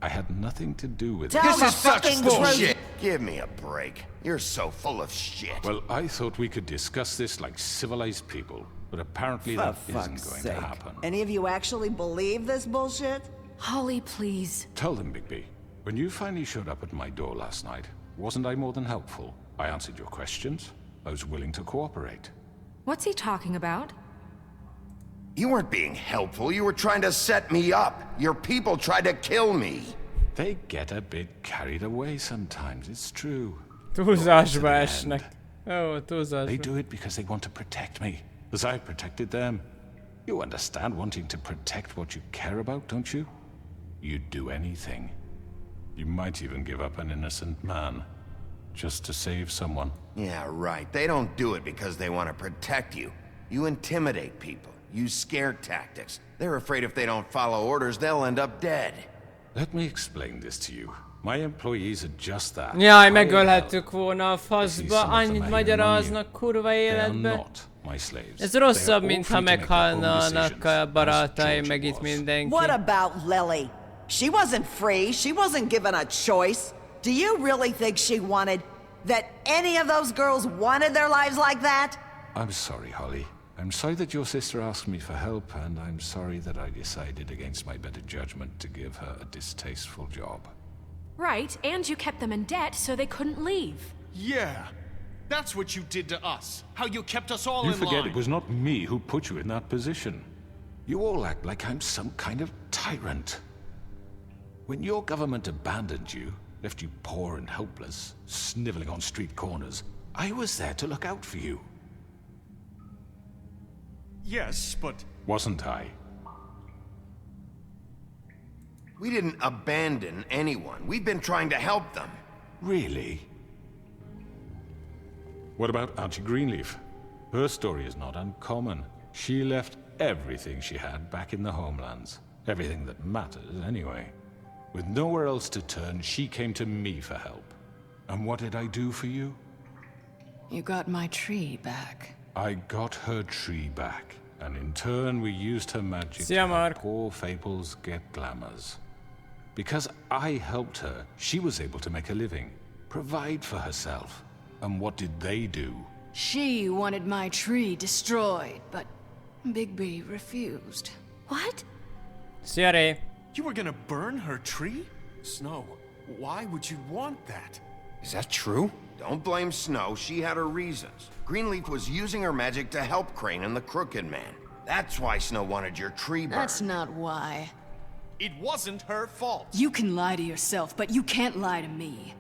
I had nothing to do with it. This is such bullshit! Give me a break. You're so full of shit. Well, I thought we could discuss this like civilized people, but apparently that isn't going to happen. Any of you actually believe this bullshit? Holly, please. Tell them, Bigby. When you finally showed up at my door last night, wasn't I more than helpful? I answered your questions. I was willing to cooperate. What's he talking about? You weren't being helpful. You were trying to set me up. Your people tried to kill me. They get a bit carried away sometimes, it's true. Túlzásba esnek. Ó, túlzásba. They do it because they want to protect me, as I protected them. You understand wanting to protect what you care about, don't you? You'd do anything. You might even give up an innocent man, just to save someone. Yeah, right. They don't do it because they want to protect you. You intimidate people, use scare tactics. They're afraid if they don't follow orders, they'll end up dead. Let me explain this to you. My employees are just that. Jaj, megölhettük volna a faszba, annyit magyaráznak kurva életbe. Ez rosszabb, mint ha meghalnának a barátaim, meg itt mindenki. What about Lily? She wasn't free, she wasn't given a choice. Do you really think she wanted... that any of those girls wanted their lives like that? I'm sorry, Holly. I'm sorry that your sister asked me for help, and I'm sorry that I decided against my better judgment to give her a distasteful job. Right, and you kept them in debt so they couldn't leave. Yeah, that's what you did to us. How you kept us all in line. You forget it was not me who put you in that position. You all act like I'm some kind of tyrant. When your government abandoned you, left you poor and helpless, sniveling on street corners, I was there to look out for you. Yes, but... Wasn't I? We didn't abandon anyone. We've been trying to help them. Really? What about Auntie Greenleaf? Her story is not uncommon. She left everything she had back in the homelands. Everything that matters, anyway. With nowhere else to turn, she came to me for help. And what did I do for you? You got my tree back. I got her tree back. And in turn, we used her magic to help poor fables get glamours. Because I helped her, she was able to make a living, provide for herself. And what did they do? She wanted my tree destroyed, but Bigby refused. What? Szia, You were gonna burn her tree? Snow, why would you want that? Is that true? Don't blame Snow, she had her reasons. Greenleaf was using her magic to help Crane and the Crooked Man. That's why Snow wanted your tree burned. That's not why. It wasn't her fault. You can lie to yourself, but you can't lie to me.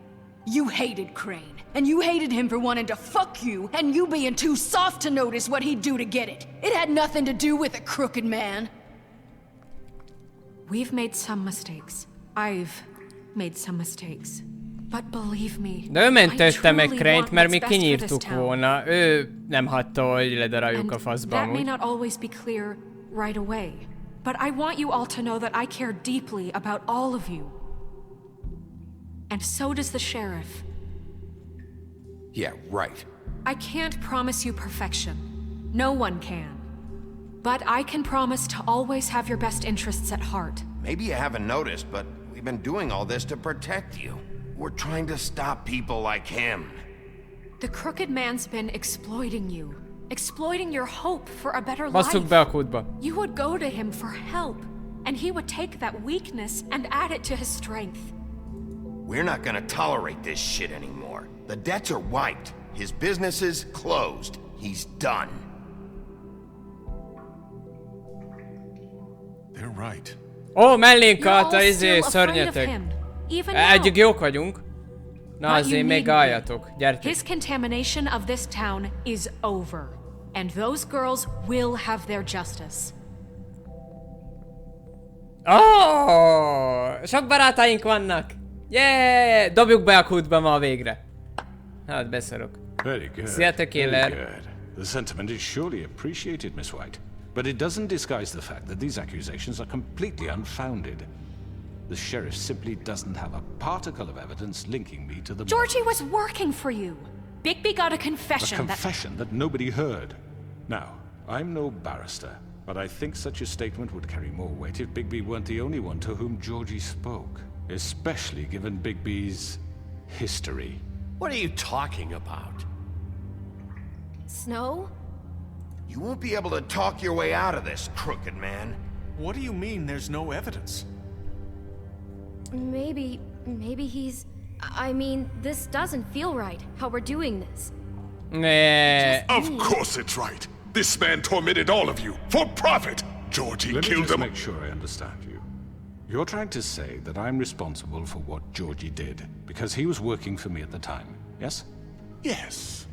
You hated Crane, and you hated him for wanting to fuck you, and you being too soft to notice what he'd do to get it. It had nothing to do with the Crooked Man. We've made some mistakes. I've made some mistakes. But believe me, de ő mentette meg Crane-t, mert mi kinyírtuk volna. Ő nem hagyta, hogy ledaráljuk a faszba that may amúgy. not always be clear right away. But I want you all to know that I care deeply about all of you. And so does the sheriff. Yeah, right. I can't promise you perfection. No one can. But I can promise to always have your best interests at heart. Maybe you haven't noticed, but we've been doing all this to protect you. We're trying to stop people like him. The Crooked Man's been exploiting you. Exploiting your hope for a better Basszuk life. be a kútba. You would go to him for help, and he would take that weakness and add it to his strength. We're not gonna tolerate this shit anymore. The debts are wiped. His business is closed. He's done. They're right. Ó, mellénk You're halt a all izé still afraid of szörnyetek. him, even now. Egyik jók vagyunk. Na But azért you még needn't be. álljatok. Gyertek. His contamination of this town is over, and those girls will have their justice. Oh, sok barátaink vannak. Yeah! Dobjuk be a kútba ma végre. Hát beszarok. Very good. Szia, Very Killer. good. The sentiment is surely appreciated, Miss White. But it doesn't disguise the fact that these accusations are completely unfounded. The sheriff simply doesn't have a particle of evidence linking me to the Georgie was working for you. Bigby got a A confession confession that nobody heard. Now, I'm no barrister, but I think such a statement would carry more weight if Bigby weren't the only one to whom Georgie spoke. Especially given Bigby's history. What are you talking about? Snow? You won't be able to talk your way out of this, crooked man. What do you mean there's no evidence? Maybe he's... I mean, this doesn't feel right, how we're doing this. Of course it's right. This man tormented all of you for profit. Georgie Let me killed just him. make sure I understand you. You're trying to say that I'm responsible for what Georgie did because he was working for me at the time, yes? Yes.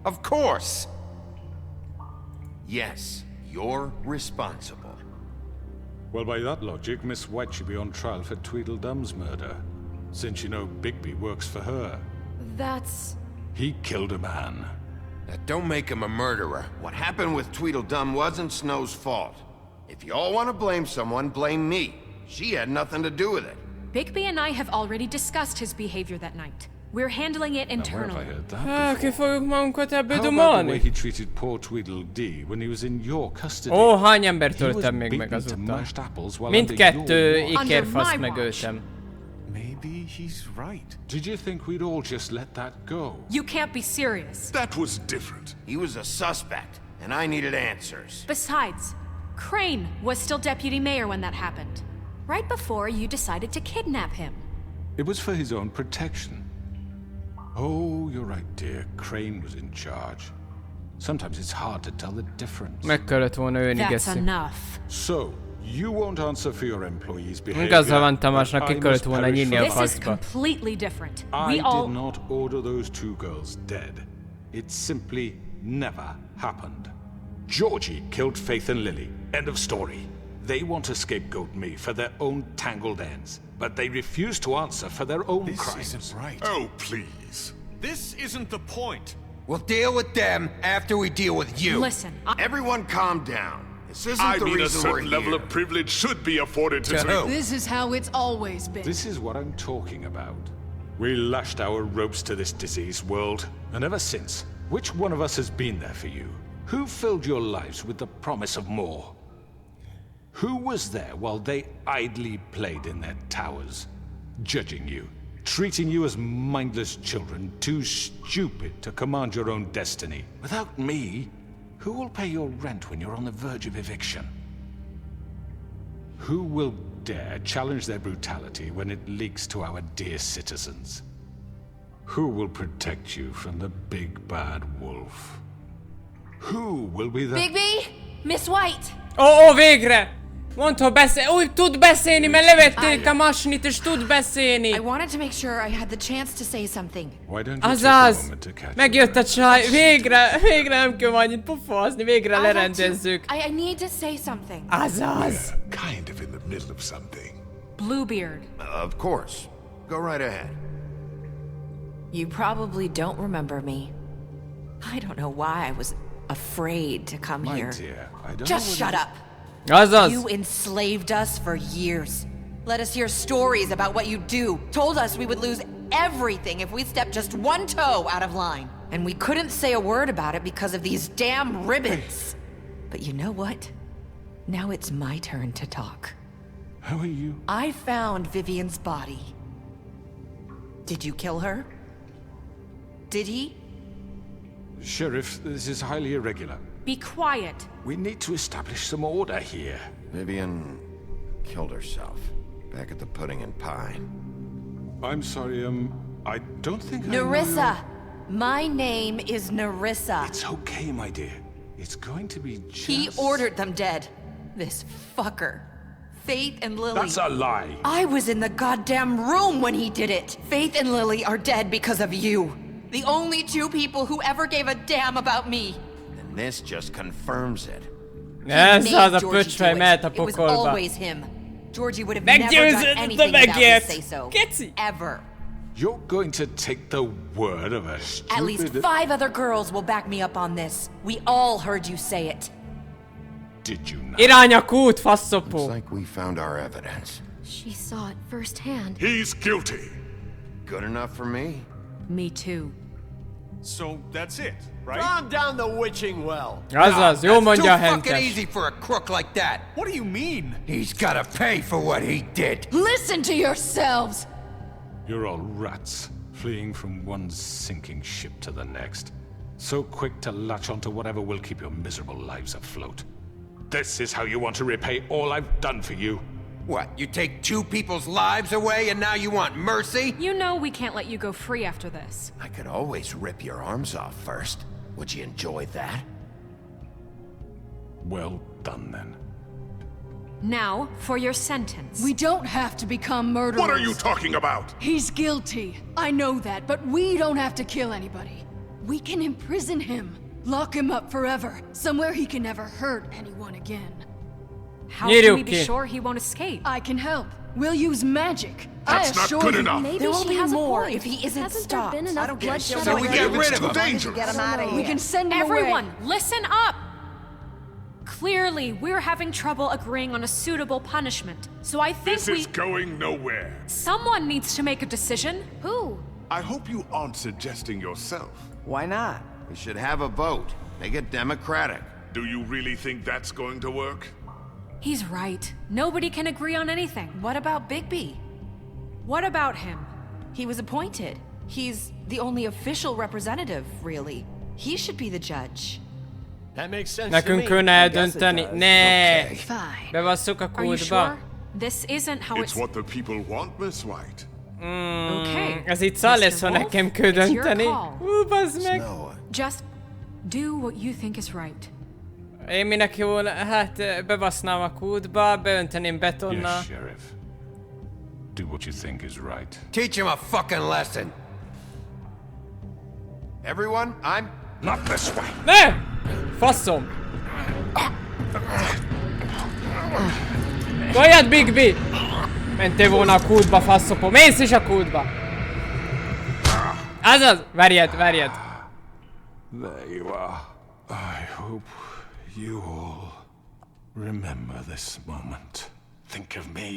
Of course. Yes, you're responsible. Well, by that logic, Miss White should be on trial for Tweedledum's murder, since you know Bigby works for her. That's... He killed a man. That don't make him a murderer. What happened with Tweedledum wasn't Snow's fault. If you all want to blame someone, blame me. She had nothing to do with it. Bigby and I have already discussed his behavior that night. We're handling it Now, where have I internally. heard that Ki fogjuk magunkat ebből How about the way dumálni? he treated poor Tweedledee when he was in your custody? Ó, hány embert He was öltem még meg beaten to azóta? mashed apples while under Mindkettő your watch. ikerfaszt megöltem. Maybe he's right. Did you think we'd all just let that go? You can't be serious. That was different. He was a suspect, and I needed answers. Besides, Crane was still deputy mayor when that happened. Right before you decided to kidnap him. It was for his own protection. Oh, you're right, dear. Crane was in charge. Sometimes it's hard to tell the difference. Meg kellett volna ölni, That's Geszi. enough. So, you won't answer for your employees' behavior. Igaza van Tamásnak, ki and I kellett must volna perish nyírni a for This is faszba. completely different. I We all... did not order those two girls dead. It simply never happened. Georgie killed Faith and Lily. End of story. They want to scapegoat me for their own tangled ends, but they refuse to answer for their own This crimes. isn't right. Oh, please. This isn't the point. We'll deal with them after we deal with you. Listen, Everyone calm down. This isn't I the mean, a reason we're certain level here. of privilege should be afforded to... To who? This is how it's always been. This is what I'm talking about. We lashed our ropes to this diseased world, and ever since, which one of us has been there for you? Who filled your lives with the promise of more? Who was there while they idly played in their towers, judging you, treating you as mindless children, too stupid to command your own destiny? Without me, who will pay your rent when you're on the verge of eviction? Who will dare challenge their brutality when it leaks to our dear citizens? Who will protect you from the big bad wolf? Who will be the... Bigby? Miss White! Ó, végre! Mondd, hogy beszél... Úgy tud beszélni, mert levették a masnit, és tud beszélni! I wanted to make sure I had the chance to say something. Why don't you take a Azaz! moment to catch Megjött a csaj! Végre nem kell annyit pufozni, végre lerendezzük! I need to say something. Azaz! Kind of in the middle of something. Bluebeard. Of course. Go right ahead. You probably don't remember me. I don't know why I was afraid to come My here. dear, I don't Just know shut up. Azaz! You enslaved us for years. Let us hear stories about what you do. Told us we would lose everything if we stepped just one toe out of line. And we couldn't say a word about it because of these damn ribbons. But you know what? Now it's my turn to talk. How are you? I found Vivian's body. Did you kill her? Did he? Sheriff, this is highly irregular. Be quiet. We need to establish some order here. Vivian killed herself back at the Pudding and Pie. I'm sorry, I don't think Nerissa! My name is Nerissa. It's okay, my dear. It's going to be just... He ordered them dead. This fucker. Faith and Lily. That's a lie. I was in the goddamn room when he did it. Faith and Lily are dead because of you. The only two people who ever gave a damn about me. And this just confirms it. Ez az a pöcsfej mehet a It was pokolba. always him. Georgie would have never done anything without his say-so. Ever. You're going to take the word of a stupid... At least 5 other girls will back me up on this. We all heard you say it. Did you not? Irány a kút, faszopó. Looks like we found our evidence. She saw it firsthand. He's guilty. Good enough for me? Me too. So that's it, right? Calm down the witching well. Azaz, jó mondja a Too fucking hentes. easy for a crook like that. What do you mean? He's gotta pay for what he did. Listen to yourselves! You're all rats, fleeing from one sinking ship to the next. So quick to latch onto whatever will keep your miserable lives afloat. This is how you want to repay all I've done for you? What, you take 2 people's lives away and now you want mercy? You know we can't let you go free after this. I could always rip your arms off first. Would you enjoy that? Well done, then. Now, for your sentence. We don't have to become murderers. What are you talking about? He's guilty. I know that, but we don't have to kill anybody. We can imprison him. Lock him up forever. Somewhere he can never hurt anyone again. How can we be sure he won't escape? I can help. We'll use magic. That's I not assure good you. enough. Maybe There will she be has more a point. if he isn't Hasn't stopped. there been enough bloodshed? So we get rid of him. Dangerous. Get him out of here. We can send him Everyone, away. listen up! Clearly, we're having trouble agreeing on a suitable punishment. So I think This is going nowhere. someone needs to make a decision. Who? I hope you aren't suggesting yourself. Why not? We should have a vote. Make it democratic. Do you really think that's going to work? He's right. Nobody can agree on anything. What about Bigby? What about him? He was appointed. He's the only official representative, really. He should be the judge. That makes sense Nekünk kéne eldönteni. Ne! Bevasszuk a Are you kútba. sure? This isn't how It's what the people want, Miss White. Okay. Ez itt szar lesz, ha Mr. nekem kell Wolf, it's your dönteni. call. Bazd meg. Just do what you think is right. Én minek jól, hát bevasznám a kútba, beönteném betonnal. Yes, Sheriff. Do what you think is right. Teach him a fucking lesson. Everyone, I'm... Not this way. Ne! Faszom! Toljad, Bigby! Mentél volna a kútba, faszopó. Mész is a kútba! Azaz! Verjed, verjed! There you are. I hope you all remember this moment. Think of me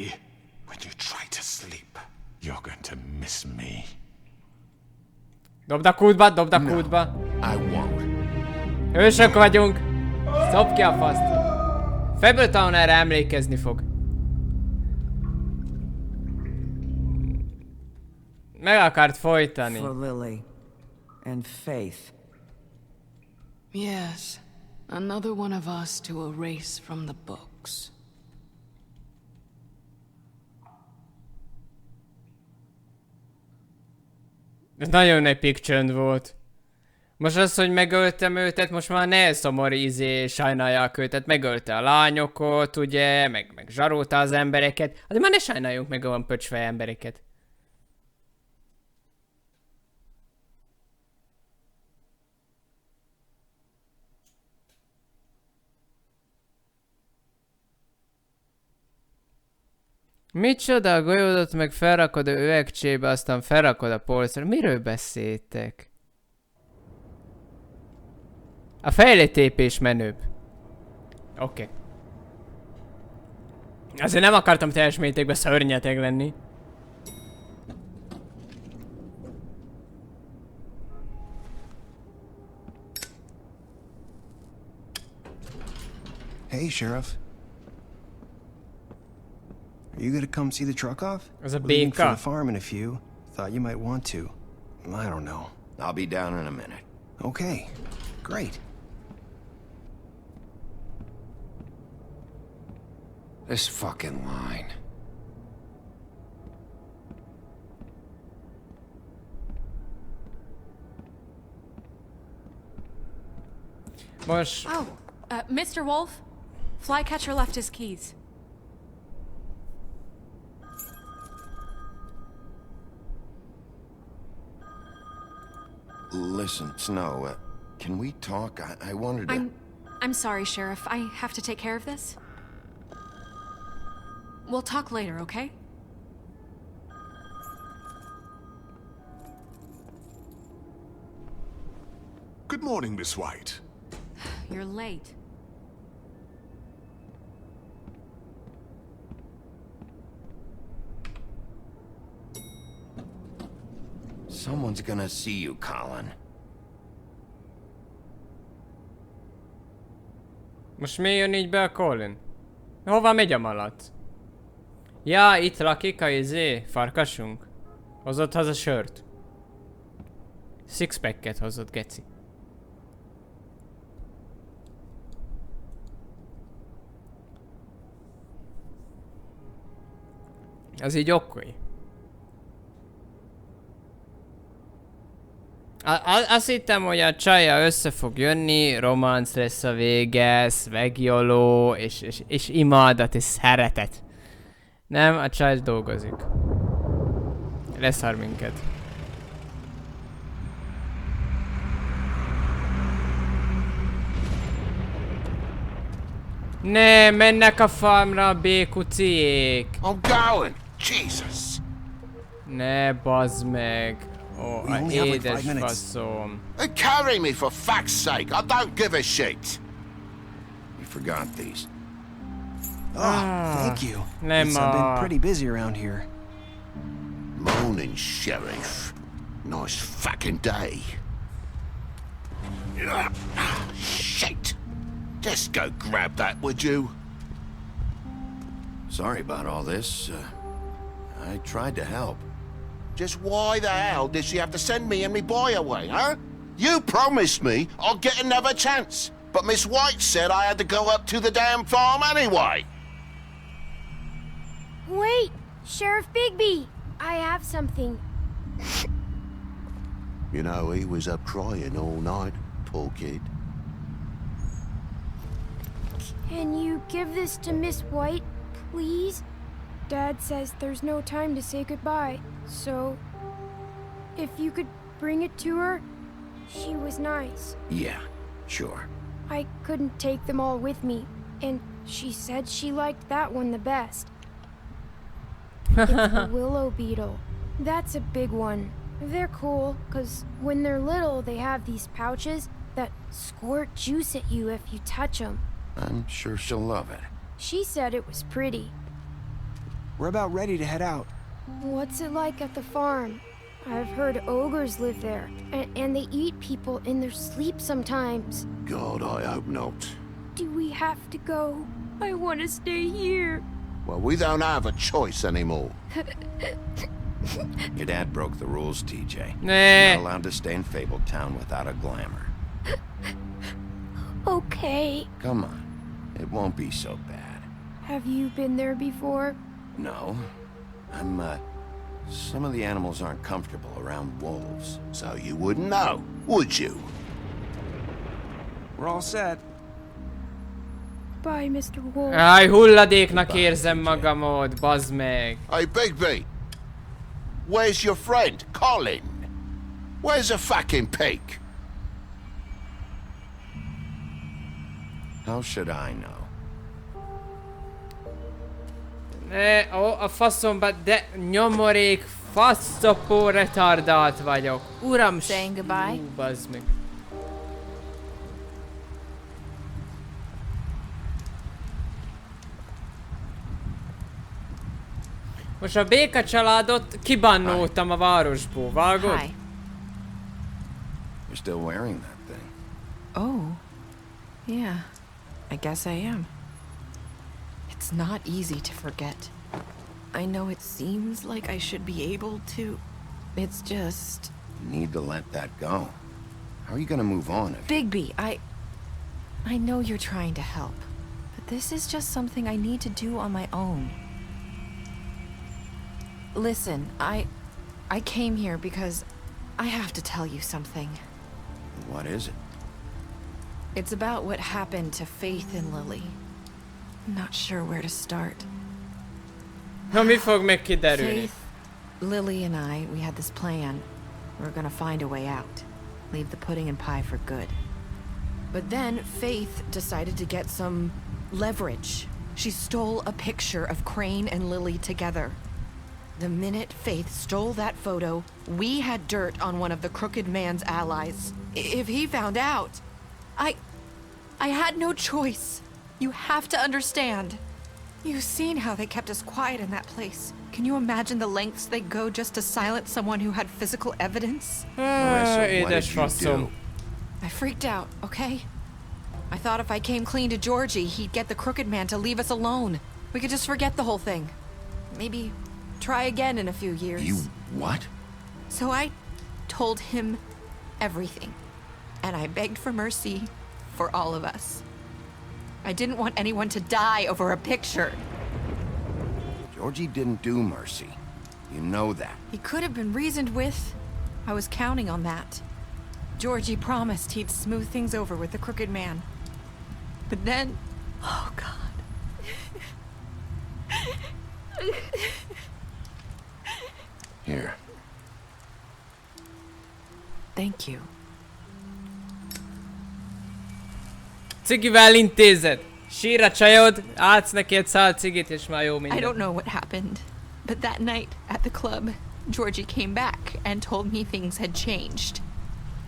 when you try to sleep. You're going to miss me. Dobd a kútba, dobd a kútba. I won't. Hősök vagyunk. Szopd ki a faszt. Fabletown erre emlékezni fog. Meg akart folytani. For Lily and Faith. Yes. Another one of us to erase from the books. Ez nagyon epic csönd volt. Most az, hogy megöltem őtet, most már ne szomorú sajnálják őtet. Megölte a lányokat, ugye, meg zsarolta az embereket. De már ne sajnáljunk meg olyan pöcsfej embereket. Micsoda, a golyódot meg felrakod a üvegcsébe, aztán felrakod a polcra. Miről beszéltek? A fejletépés menőbb. Oké. Azért nem akartam teljes mértékben szörnyeteg lenni. Hey, Sheriff. Are you gonna come see the truck off? There's a Leaving big for car. the farm in a few. Thought you might want to. I don't know. I'll be down in a minute. Okay, great. This fucking line. Most... Oh, Mr. Wolf? Flycatcher left his keys. Listen, Snow, can we talk? I wanted to... I'm sorry, Sheriff. I have to take care of this. We'll talk later, okay? Good morning, Miss White. You're late. Someone's gonna see you, Colin. Most mi jön így be a Colin? Hova megy a malac? Ja, itt lakik a farkasunk. Hozott haza sört. Sixpacket hozott, geci. Az így oké. Azt hittem, hogy a csajja össze fog jönni, romanc lesz a vége, szvegjoló, és imadat és szeretet. Nem, a csaj dolgozik. Leszár minket. Ne, mennek a farmra a békuciék. I'm going. Jesus. Ne, bazd meg. Ó, a édes faszom. Carry me for fuck's sake. I don't give a shit. You forgot these. Oh, thank you. Nem I've been pretty busy around here. Morning, Sheriff. Nice fucking day. Shit. Just go grab that, would you? Sorry about all this. I tried to help. Just why the hell did she have to send me and me boy away, huh? You promised me I'll get another chance, but Miss White said I had to go up to the damn farm anyway. Wait, Sheriff Bigby, I have something. You know, he was up crying all night, poor kid. Can you give this to Miss White, please? Dad says there's no time to say goodbye, so if you could bring it to her, she was nice. Yeah, sure. I couldn't take them all with me, and she said she liked that one the best. It's the willow beetle. That's a big one. They're cool, because when they're little, they have these pouches that squirt juice at you if you touch them. I'm sure she'll love it. She said it was pretty. We're about ready to head out. What's it like at the farm? I've heard ogres live there, and they eat people in their sleep sometimes. God, I hope not. Do we have to go? I want to stay here. Well, we don't have a choice anymore. Your dad broke the rules, TJ. Nah. You're not allowed to stay in Fabletown without a glamour. Okay. Come on. It won't be so bad. Have you been there before? No. Some of the animals aren't comfortable around wolves. So you wouldn't know, would you? We're all set. Bye, Mr. Wolf. Áj, hulladéknak érzem magamot, bazd meg. Hey, Bigby. Where's your friend, Colin? Where's the fucking pig? How should I know? A faszomba, de nyomorék, faszopó retardált vagyok. Uram, saying goodbye? Bazd meg. Most a béka családot kibannoltam a városból, vágod? Hi. You're still wearing that thing. Oh. Yeah. I guess I am. It's not easy to forget. I know it seems like I should be able to. It's just... You need to let that go. How are you gonna move on if... Bigby, I know you're trying to help, but this is just something I need to do on my own. Listen, I came here because I have to tell you something. What is it? It's about what happened to Faith and Lily. I'm not sure where to start. Na, mi fog meg kiderülni? Faith, Lily and I, we had this plan. We were gonna find a way out. leave the pudding and pie for good. But then Faith decided to get some leverage. She stole a picture of Crane and Lily together. The minute Faith stole that photo, we had dirt on one of the Crooked Man's allies. If he found out, I had no choice. You have to understand. You've seen how they kept us quiet in that place. Can you imagine the lengths they'd go just to silence someone who had physical evidence? Marissa, what did you do? I freaked out, okay? I thought if I came clean to Georgie, he'd get the Crooked Man to leave us alone. We could just forget the whole thing. Maybe try again in a few years. You what? So I told him everything. And I begged for mercy for all of us. I didn't want anyone to die over a picture. Georgie didn't do mercy. You know that. He could have been reasoned with. I was counting on that. Georgie promised he'd smooth things over with the Crooked Man. But then... Oh, God. Here. Thank you. Cigivel intézed. Sír a csajod, átsz neki egy szál cigit, és már jó minden. I don't know what happened, but that night at the club, Georgie came back and told me things had changed.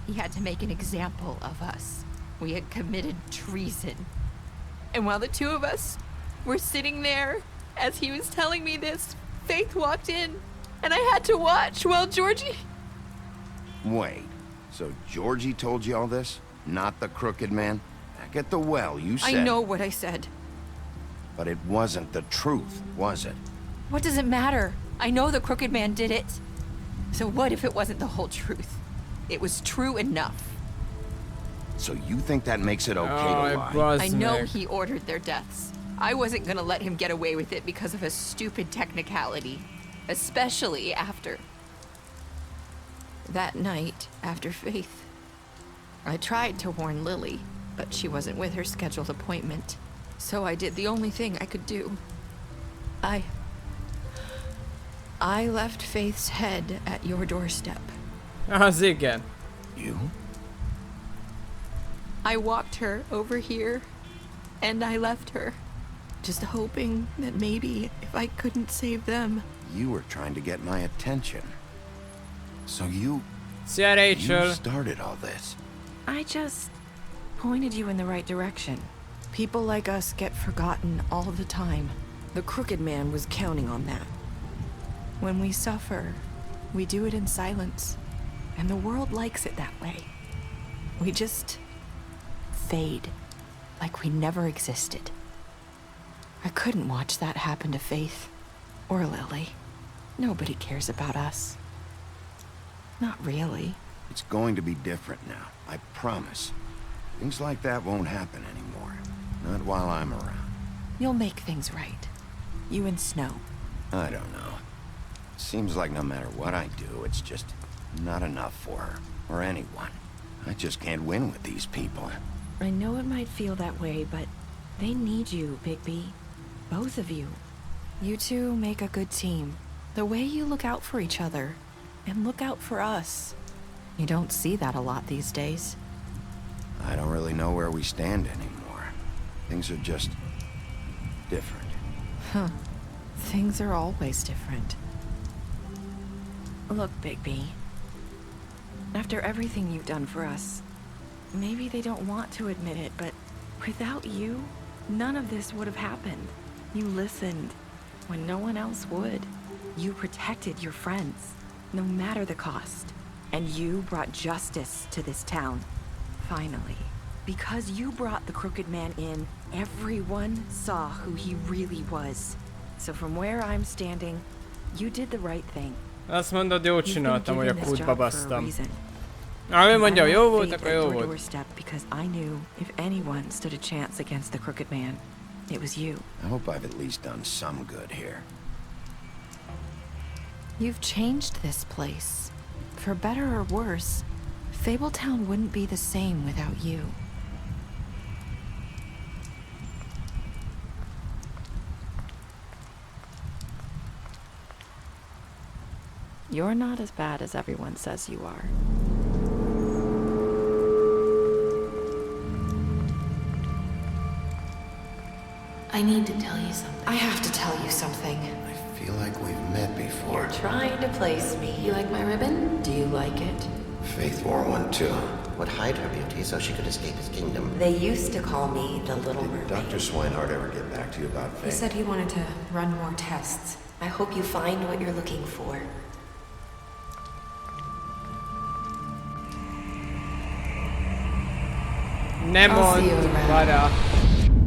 He had to make an example of us. We had committed treason. And while the two of us were sitting there, as he was telling me this, Faith walked in, and I had to watch while Georgie... Wait, so Georgie told you all this? Not the Crooked Man? Back at the well, you said... I know what I said. But it wasn't the truth, was it? What does it matter? I know the Crooked Man did it. So what if it wasn't the whole truth? It was true enough. So you think that makes it okay to lie? I know he ordered their deaths. I wasn't gonna let him get away with it because of a stupid technicality. Especially after... that night, after Faith. I tried to warn Lily, but she wasn't with her scheduled appointment. So I did the only thing I could do. I left Faith's head at your doorstep. Az igen. You? I walked her over here, and I left her. Just hoping that maybe if I couldn't save them... You were trying to get my attention. So you... Szia, Rachel. You started all this. I just pointed you in the right direction. People like us get forgotten all the time. The Crooked Man was counting on that. When we suffer, we do it in silence. And the world likes it that way. We just fade, like we never existed. I couldn't watch that happen to Faith, or Lily. Nobody cares about us. Not really. It's going to be different now, I promise. Things like that won't happen anymore. Not while I'm around. You'll make things right. You and Snow. I don't know. Seems like no matter what I do, it's just not enough for her, or anyone. I just can't win with these people. I know it might feel that way, but they need you, Bigby. Both of you. You two make a good team. The way you look out for each other, and look out for us. You don't see that a lot these days. I don't really know where we stand anymore. Things are just... different. Huh. Things are always different. Look, Bigby. After everything you've done for us, maybe they don't want to admit it, but without you, none of this would have happened. You listened when no one else would. You protected your friends, no matter the cost. And you brought justice to this town. Finally. Because you brought the Crooked Man in, everyone saw who he really was. So from where I'm standing, you did the right thing. Azt mondod, jól csináltam, hogy a kútba basztam. Ő mondja, jó volt, akkor jó volt. Because I knew if anyone stood a chance against the Crooked Man, it was you. I hope I've at least done some good here. You've changed this place. For better or worse, Fabletown wouldn't be the same without you. You're not as bad as everyone says you are. I need to tell you something. I have to tell you something. I feel like we've met before. You're trying to place me. You like my ribbon? Do you like it? Faith wore one too. Would hide her beauty so she could escape his kingdom. They used to call me the Little Mermaid. Did Dr. Swinehart ever get back to you about Faith? He said he wanted to run more tests. I hope you find what you're looking for. Nem I'll see you mond, around. várjál.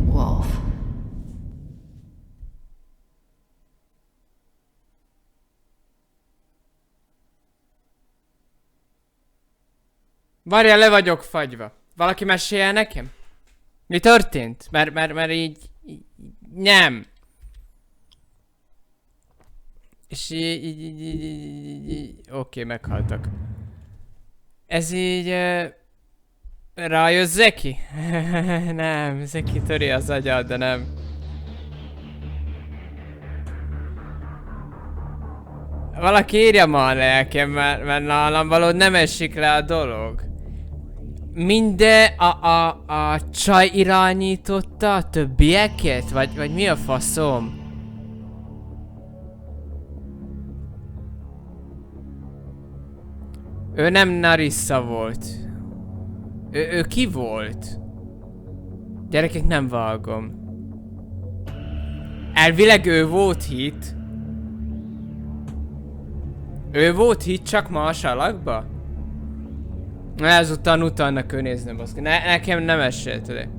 Wolf. Várjál, le vagyok fagyva. Valaki mesélje nekem? Mi történt? Mert így... Nem. És így... Oké, meghaltak. Ez így... Rájött Zeki? Nem, Zeki töri az agyad, de nem. Valaki írja ma a lelkem, mert nálam valahogy nem esik le a dolog. Minden a csaj irányította a többieket? Vagy mi a faszom? Ő nem Narissa volt. Ő ki volt? Gyerekek, nem vágom. Elvileg ő volt hit. Ő volt hit csak más alakba? Ezután utána kell nézni, baszki. Nekem nem esett le.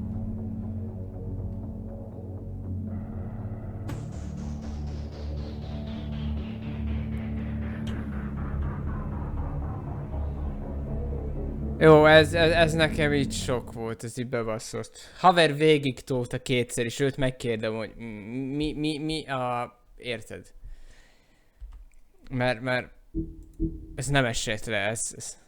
Jó, ez nekem így sok volt, ez így bebasszott. Haver végig tolta kétszer, és őt megkérdem, hogy mi a... Érted? Mert... Ez nem esett le, ez...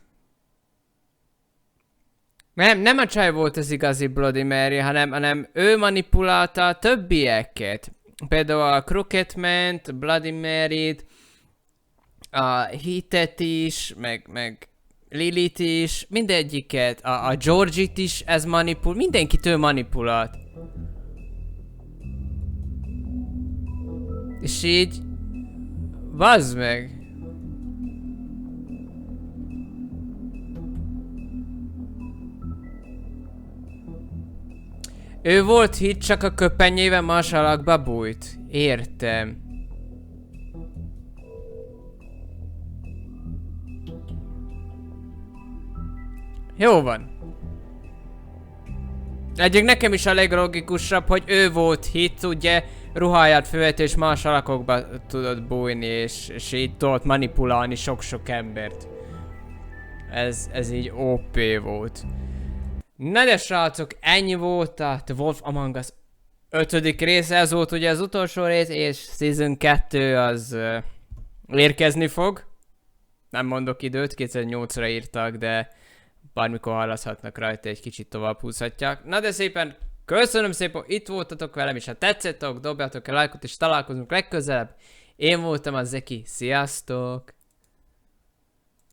Nem a csaj volt az igazi Bloody Mary, hanem ő manipulálta a többieket. Például a Crooked-ment, Bloody Mary-t, a Heatet is, meg Lilith is, mindegyiket, a Georgie-t is ez mindenkit ő manipulált. És így... Bazd meg! Ő volt hit, csak a köpenyével más alakba bújt. Értem. Jó van. Egyik nekem is a leglogikusabb, hogy ő volt hit, ugye ruháját fölvett és más alakokba tudott bújni, és így tudott manipulálni sok-sok embert. Ez így OP volt. Na de srácok, ennyi volt a The Wolf Among Us 5. része, ez volt ugye az utolsó rész, és Season 2 az érkezni fog. Nem mondok időt, 2008-ra írtak, de bármikor hallaszhatnak rajta, egy kicsit tovább húzhatják. Na de szépen, köszönöm szépen, hogy itt voltatok velem, és ha tetszettek, dobjatok egy lájkot, és találkozunk legközelebb. Én voltam a Zeki, sziasztok!